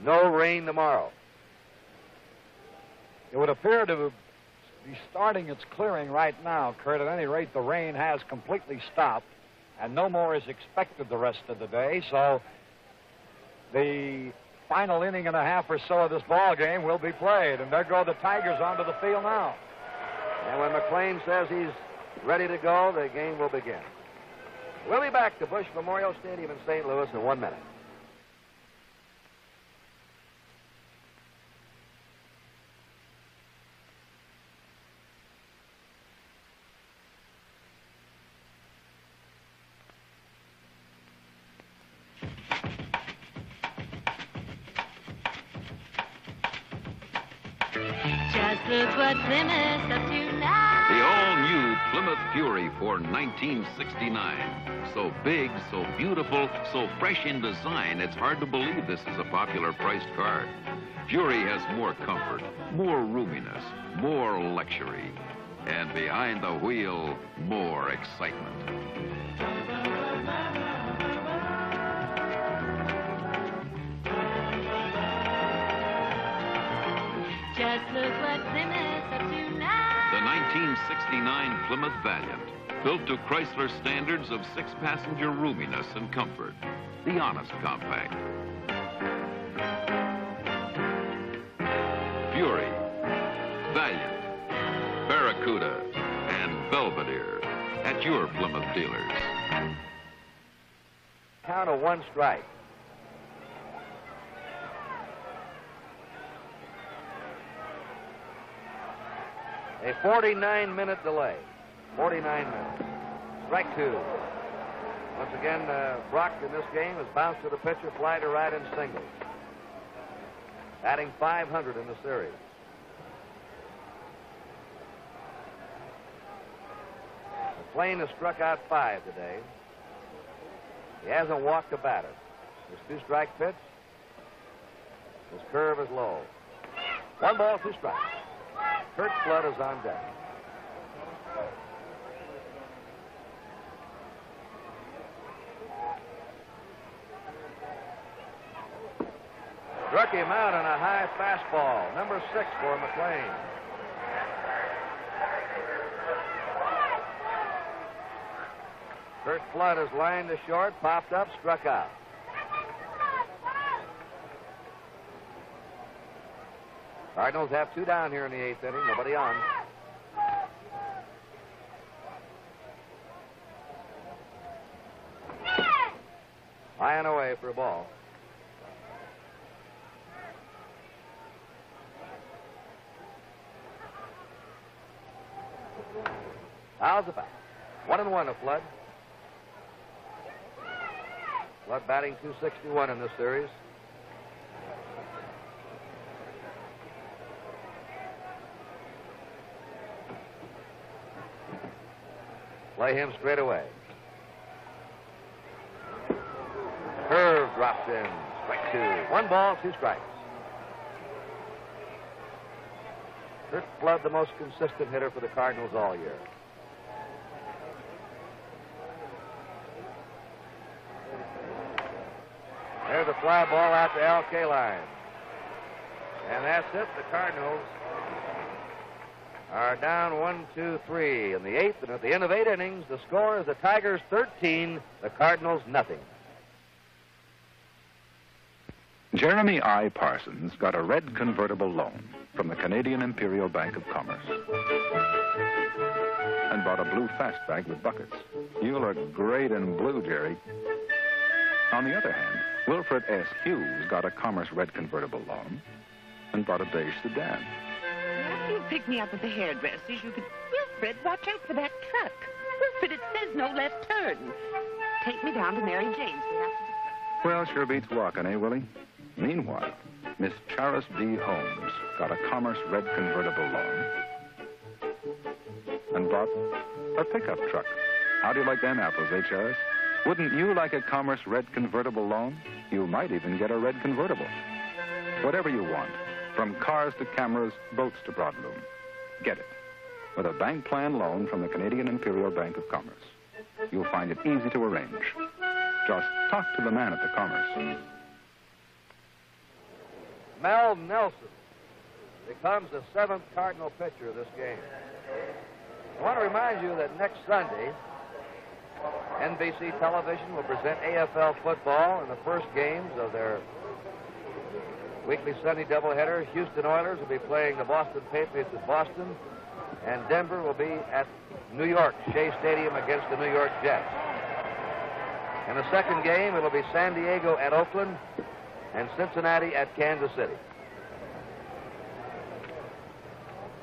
no rain tomorrow. It would appear to be starting its clearing right now, Kurt. At any rate, the rain has completely stopped, and no more is expected the rest of the day. So the final inning and a half or so of this ball game will be played, and there go the Tigers onto the field now. And when McLean says he's ready to go, the game will begin. We'll be back to Bush Memorial Stadium in St. Louis in 1 minute. Just look what Plymouth's up to now. The all-new Plymouth Fury for 1969. So big, so beautiful, so fresh in design, it's hard to believe this is a popular priced car. Fury has more comfort, more roominess, more luxury, and behind the wheel, more excitement. Just look what Plymouth's up to now. The 1969 Plymouth Valiant, built to Chrysler standards of 6-passenger roominess and comfort. The Honest Compact. Fury, Valiant, Barracuda, and Belvedere at your Plymouth dealers. Count of 1 strike. A 49-minute delay. 49 minutes. Strike 2. Once again, Brock in this game has bounced to the pitcher, fly to right, and singles. Adding 500 in the series. McLean has struck out 5 today. He hasn't walked a batter. His two-strike pitch. His curve is low. 1 ball, 2 strikes. Curt Flood is on deck. Struck him out on a high fastball. Number 6 for McLean. Curt Flood is lined to short, popped up, struck out. Cardinals have 2 down here in the 8th inning. Nobody on. High and away for a ball. Fouls it back. 1-1 to Flood. Flood batting .261 in this series. Play him straight away. Curve drops in. Strike 2. 1 ball, 2 strikes. Curt Flood, the most consistent hitter for the Cardinals all year. There's a fly ball out to Al Kaline. And that's it. The Cardinals are down 1-2-3 in the 8th, and at the end of 8 innings, the score is the Tigers 13, the Cardinals nothing. Jeremy I. Parsons got a red convertible loan from the Canadian Imperial Bank of Commerce and bought a blue fastbag with buckets. You look great in blue, Jerry. On the other hand, Wilfred S. Hughes got a Commerce red convertible loan and bought a beige sedan. After you pick me up at the hairdresser's, you could... Wilfred, watch out for that truck. Wilfred, it says no left turn. Take me down to Mary Jane's. Well, sure beats walking, eh, Willie? Meanwhile, Miss Charis B. Holmes got a Commerce red convertible loan and bought a pickup truck. How do you like them apples, eh, Charis? Wouldn't you like a Commerce red convertible loan? You might even get a red convertible. Whatever you want, from cars to cameras, boats to broadloom, get it with a bank plan loan from the Canadian Imperial Bank of Commerce. You'll find it easy to arrange. Just talk to the man at the Commerce. Mel Nelson becomes the 7th Cardinal pitcher of this game. I want to remind you that next Sunday, NBC Television will present AFL football in the first games of their weekly Sunday doubleheader. Houston Oilers will be playing the Boston Patriots at Boston, and Denver will be at New York, Shea Stadium against the New York Jets. In the second game, it'll be San Diego at Oakland and Cincinnati at Kansas City.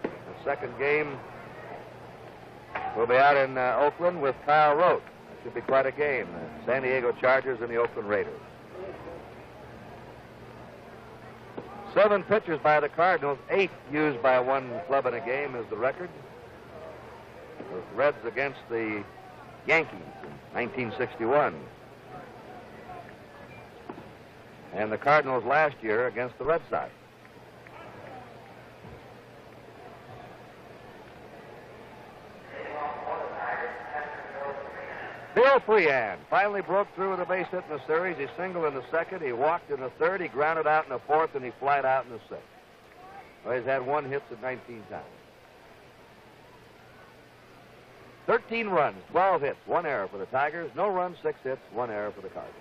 The second game will be out in Oakland with Kyle Rote. It should be quite a game. The San Diego Chargers and the Oakland Raiders. 7 pitchers by the Cardinals, 8 used by one club in a game is the record. The Reds against the Yankees in 1961. And the Cardinals last year against the Red Sox. Bill Freehan finally broke through with a base hit in the series. He singled in the second, he walked in the third, he grounded out in the fourth, and he flied out in the sixth. Well, he's had 1 hit at 19 times. 13 runs, 12 hits, 1 error for the Tigers. No runs, 6 hits, 1 error for the Cardinals.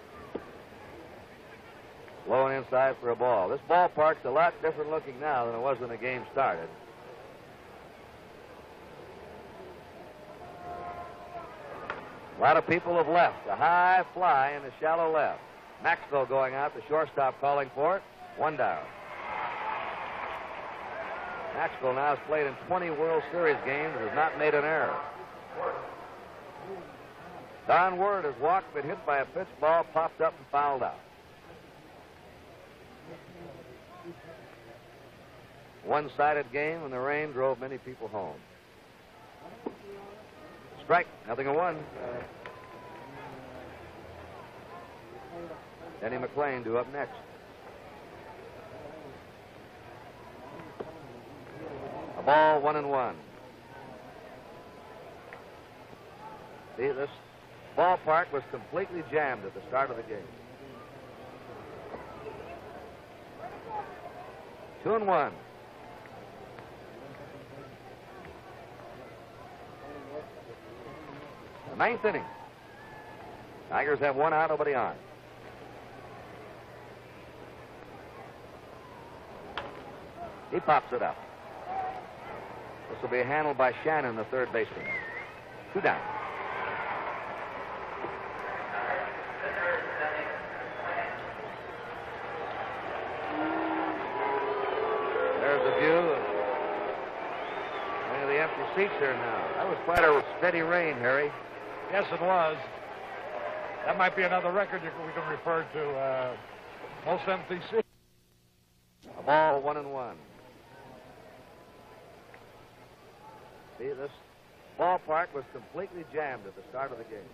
Low and inside for a ball. This ballpark's a lot different looking now than it was when the game started. A lot of people have left. A high fly in the shallow left. Maxwell going out, the shortstop calling for it. 1 down. Maxwell now has played in 20 World Series games and has not made an error. Don Ward has walked, been hit by a pitch ball, popped up and fouled out. One-sided game, and the rain drove many people home. Strike, 0-1. Denny McLean due up next. A ball, 1-1. See, this ballpark was completely jammed at the start of the game. 2-1. The ninth inning. Tigers have one out, nobody on. He pops it up. This will be handled by Shannon, the third baseman. 2 down. There's a view of the empty seats here now. That was quite a steady rain, Harry. Yes, it was. That might be another record we can refer to. Most empty seats. A ball, 1-1. See, this ballpark was completely jammed at the start of the game.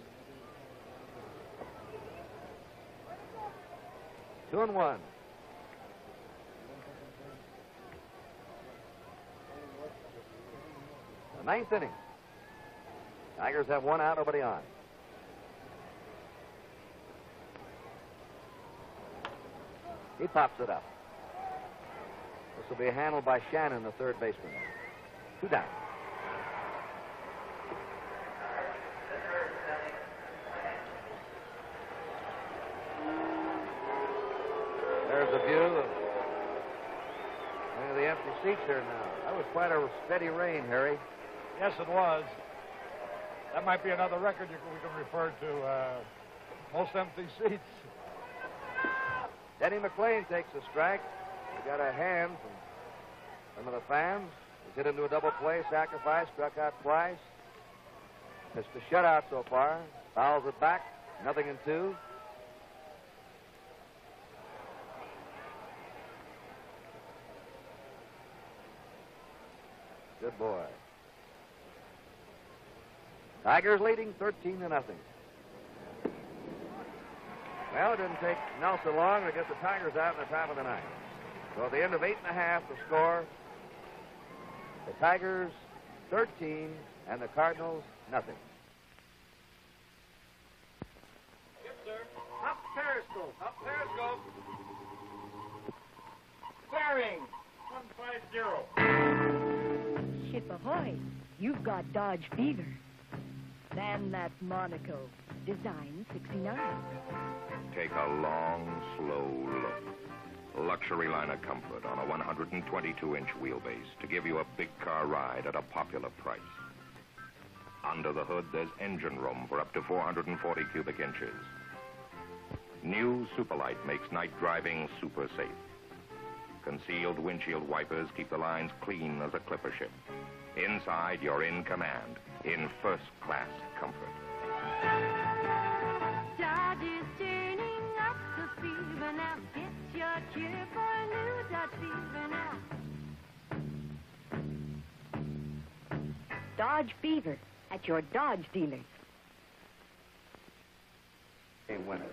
2-1. The ninth inning. Tigers have one out, nobody on. He pops it up. This will be handled by Shannon, the third baseman. 2 down. There's a view of the empty seats here now. That was quite a steady rain, Harry. Yes, it was. That might be another record we can refer to. Most empty seats. Denny McLean takes a strike. He got a hand from some of the fans. He's hit into a double play, sacrifice, struck out twice. Missed a shutout so far. Fouls it back, 0-2. Good boy. Tigers leading 13-0. Well, it didn't take Nelson long to get the Tigers out in the top of the ninth. So at the end of 8 1/2, the score, the Tigers 13 and the Cardinals nothing. Yes, sir. Up periscope. Up periscope. Bearing 150. Ship ahoy. You've got Dodge Fever. And that's Monaco. Design 69. Take a long, slow look. Luxury line of comfort on a 122-inch wheelbase to give you a big car ride at a popular price. Under the hood, there's engine room for up to 440 cubic inches. New Superlight makes night driving super safe. Concealed windshield wipers keep the lines clean as a clipper ship. Inside, you're in command, in first-class comfort. Dodge is turning up the fever now. Get your cure for a new Dodge Fever now. Dodge Fever at your Dodge dealers. Game winner.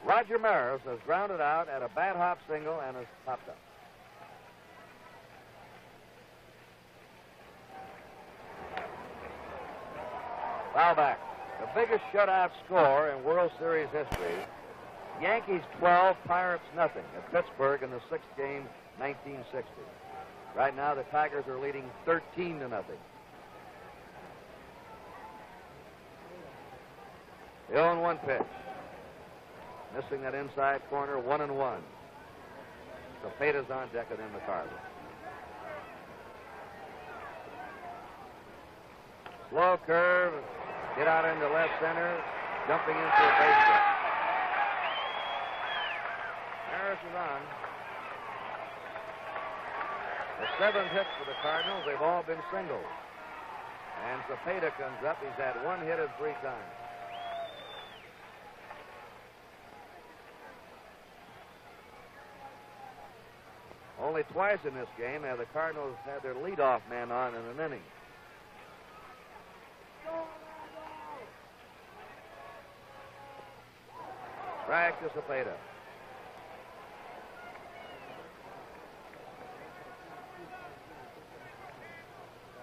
Roger Maris has grounded out at a bad hop single and has popped up. Foul back. The biggest shutout score in World Series history. Yankees 12, Pirates nothing at Pittsburgh in the 6th game, 1960. Right now, the Tigers are leading 13-0. The 0-1 pitch. Missing that inside corner, 1-1. Cepeda's on deck and then McCarthy. Slow curve, get out into left center, jumping into a base hit. Harris is on. The 7th hit for the Cardinals, they've all been singles. And Cepeda comes up, he's had 1 hit 3 times. Only twice in this game have the Cardinals had their leadoff man on in an inning. Strike to Cepeda.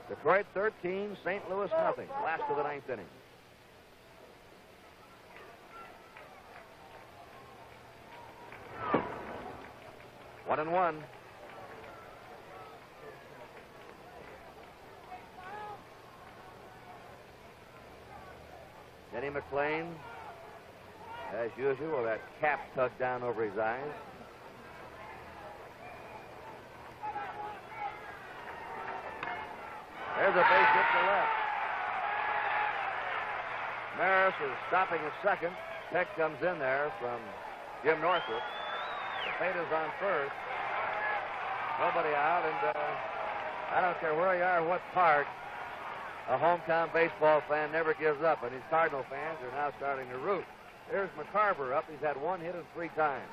Detroit 13, St. Louis nothing. Last of the ninth inning. One and one. Denny McLain, as usual, that cap tucked down over his eyes. There's a base hit to left. Maris is stopping at second. Peck comes in there from Jim Northrup. Cepeda's on first. Nobody out, and I don't care where you are, what part, a hometown baseball fan never gives up, and these Cardinal fans are now starting to root. There's McCarver up. He's had one hit in 3 times.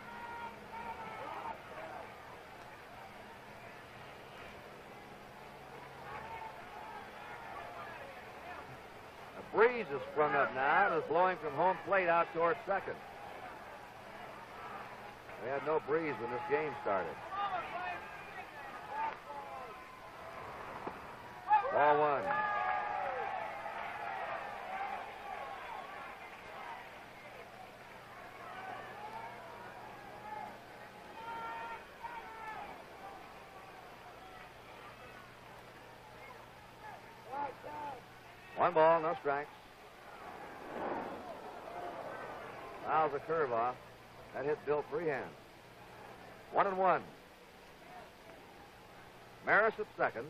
A breeze has sprung up now and is blowing from home plate out towards second. We had no breeze when this game started. Ball one. One ball, no strikes. Fouls a curve off. That hit Bill Freehand. 1 and 1. Maris at second.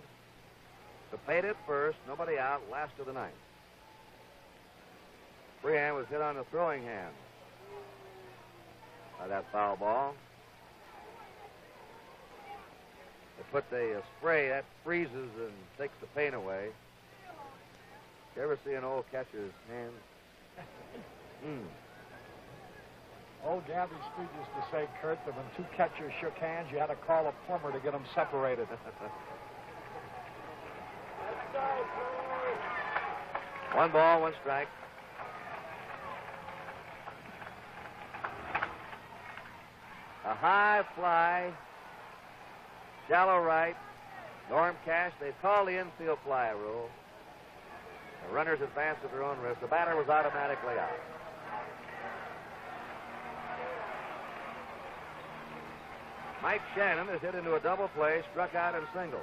Cepeda at first. Nobody out. Last of the ninth. Freehand was hit on the throwing hand by that foul ball. They put the spray that freezes and takes the pain away. You ever see an old catcher's hand? Old Gabby Street used to say, Kurt, that when 2 catchers shook hands, you had to call a plumber to get them separated. One ball, one strike. A high fly, shallow right. Norm Cash, they call the infield fly rule. The runners advance at their own risk. The batter was automatically out. Mike Shannon is hit into a double play, struck out in singles.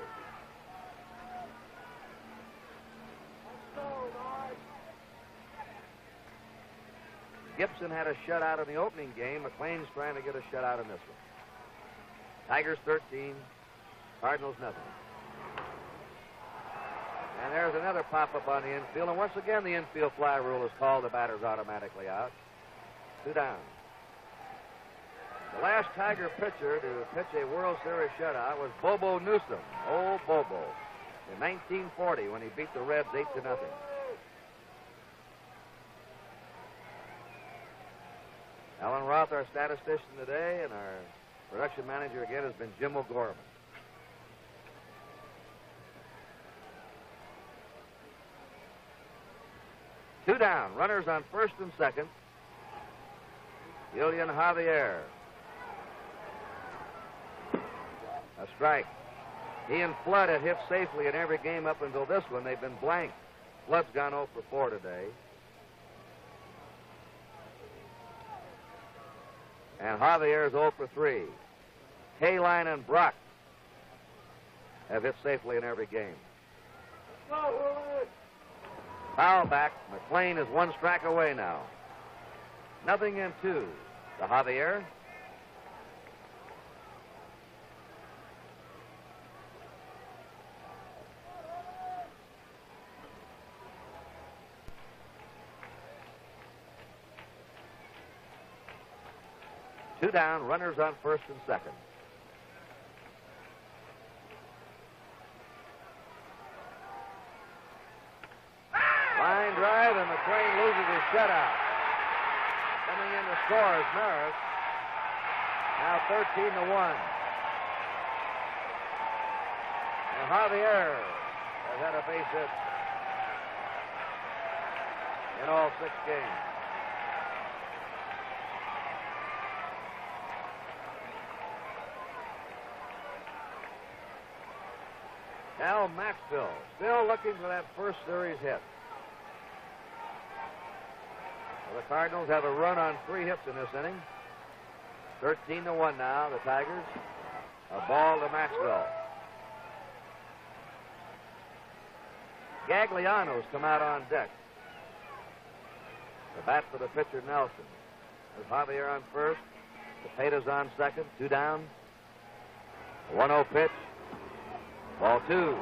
Gibson had a shutout in the opening game. McLean's trying to get a shutout in this one. Tigers 13, Cardinals nothing. And there's another pop-up on the infield, and once again the infield fly rule is called. The batter's automatically out. 2 down. The last Tiger pitcher to pitch a World Series shutout was Bobo Newsom, old Bobo, in 1940 when he beat the Reds 8-0. Alan Roth, our statistician today, and our production manager again has been Jim O'Gorman. Two down. Runners on first and second. Julian Javier. A strike. He and Flood had hit safely in every game up until this one. They've been blanked. Flood's gone 0 for 4 today. And Javier's 0 for 3. Kaline and Brock have hit safely in every game. Foul back. McLean is 1 strike away now. 0-2 to Javier. Two down, runners on first and second. Fine drive, and McLean loses his shutout. Coming in to score is Maris. Now 13-1. And Javier has had a base hit in all 6 games. Al Maxwell still looking for that first series hit. Well, the Cardinals have a run on 3 hits in this inning. 13-1 now, the Tigers. A ball to Maxwell. Gagliano's come out on deck. The bat for the pitcher, Nelson. There's Javier on first. Cepeda's on second. 2 down. A 1-0 pitch. Ball 2.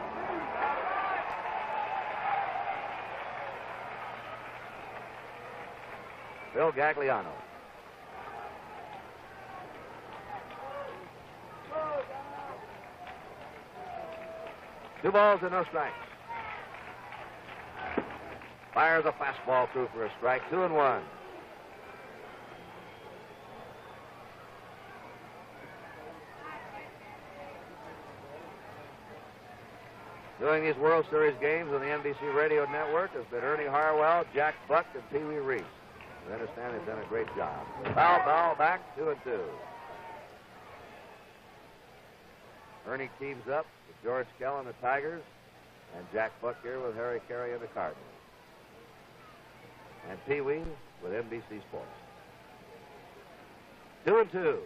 Phil Gagliano. Two balls and no strikes. Fires a fastball through for a strike. 2-1. Doing these World Series games on the NBC Radio Network has been Ernie Harwell, Jack Buck, and Pee Wee Reese. I understand they've done a great job. Foul back, 2-2. Ernie teams up with George Kell and the Tigers, and Jack Buck here with Harry Carey and the Cardinals. And Pee Wee with NBC Sports. 2-2 to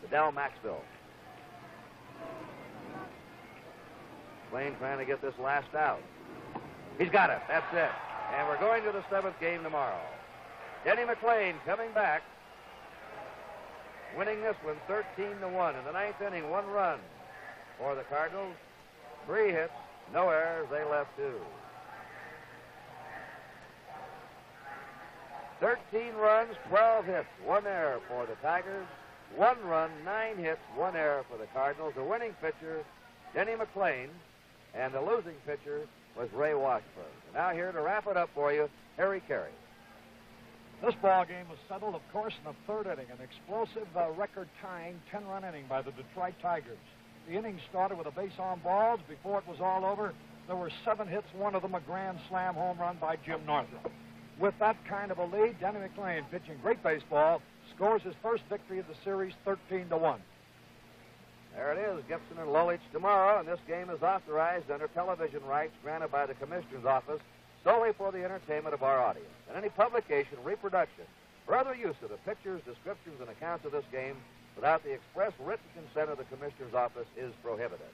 Del Maxville. Blaine trying to get this last out. He's got it. That's it. And we're going to the 7th game tomorrow. Denny McLain coming back, winning this one 13-1 in the 9th inning. 1 run for the Cardinals. 3 hits, no errors. They left 2. 13 runs, 12 hits, 1 error for the Tigers. 1 run, 9 hits, 1 error for the Cardinals. The winning pitcher, Denny McLain, and the losing pitcher was Ray Washburn. Now here to wrap it up for you, Harry Carey. This ball game was settled, of course, in the 3rd inning. An explosive, record-tying 10-run inning by the Detroit Tigers. The inning started with a base on balls. Before it was all over, there were 7 hits, one of them a grand slam home run by Jim Northrup. With that kind of a lead, Denny McLain, pitching great baseball, scores his first victory of the series, 13-1. There it is, Gibson and Lolich tomorrow, and this game is authorized under television rights granted by the Commissioner's Office solely for the entertainment of our audience. And any publication, reproduction, or other use of the pictures, descriptions, and accounts of this game without the express written consent of the Commissioner's Office is prohibited.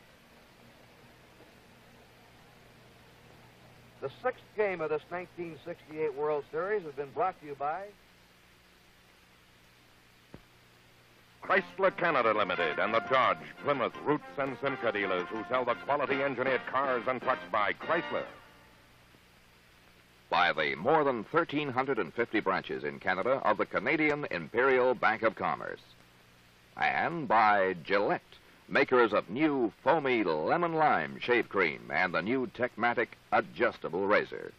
The 6th game of this 1968 World Series has been brought to you by Chrysler Canada Limited and the Dodge, Plymouth, Roots, and Simca dealers who sell the quality engineered cars and trucks by Chrysler. By the more than 1,350 branches in Canada of the Canadian Imperial Bank of Commerce. And by Gillette, makers of new foamy lemon lime shave cream and the new Techmatic adjustable razor.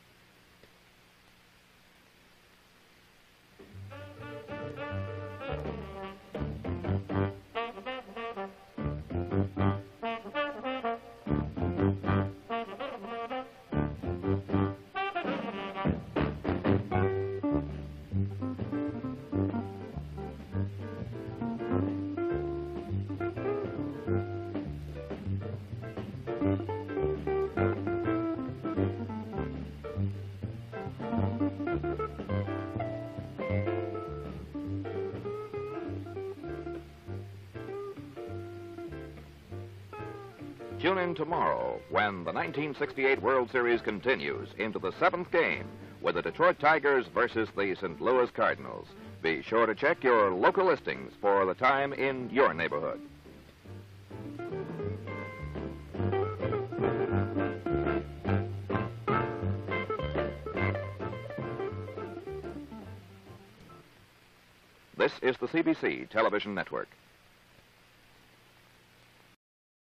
Tune in tomorrow when the 1968 World Series continues into the 7th game with the Detroit Tigers versus the St. Louis Cardinals. Be sure to check your local listings for the time in your neighborhood. This is the CBC Television Network.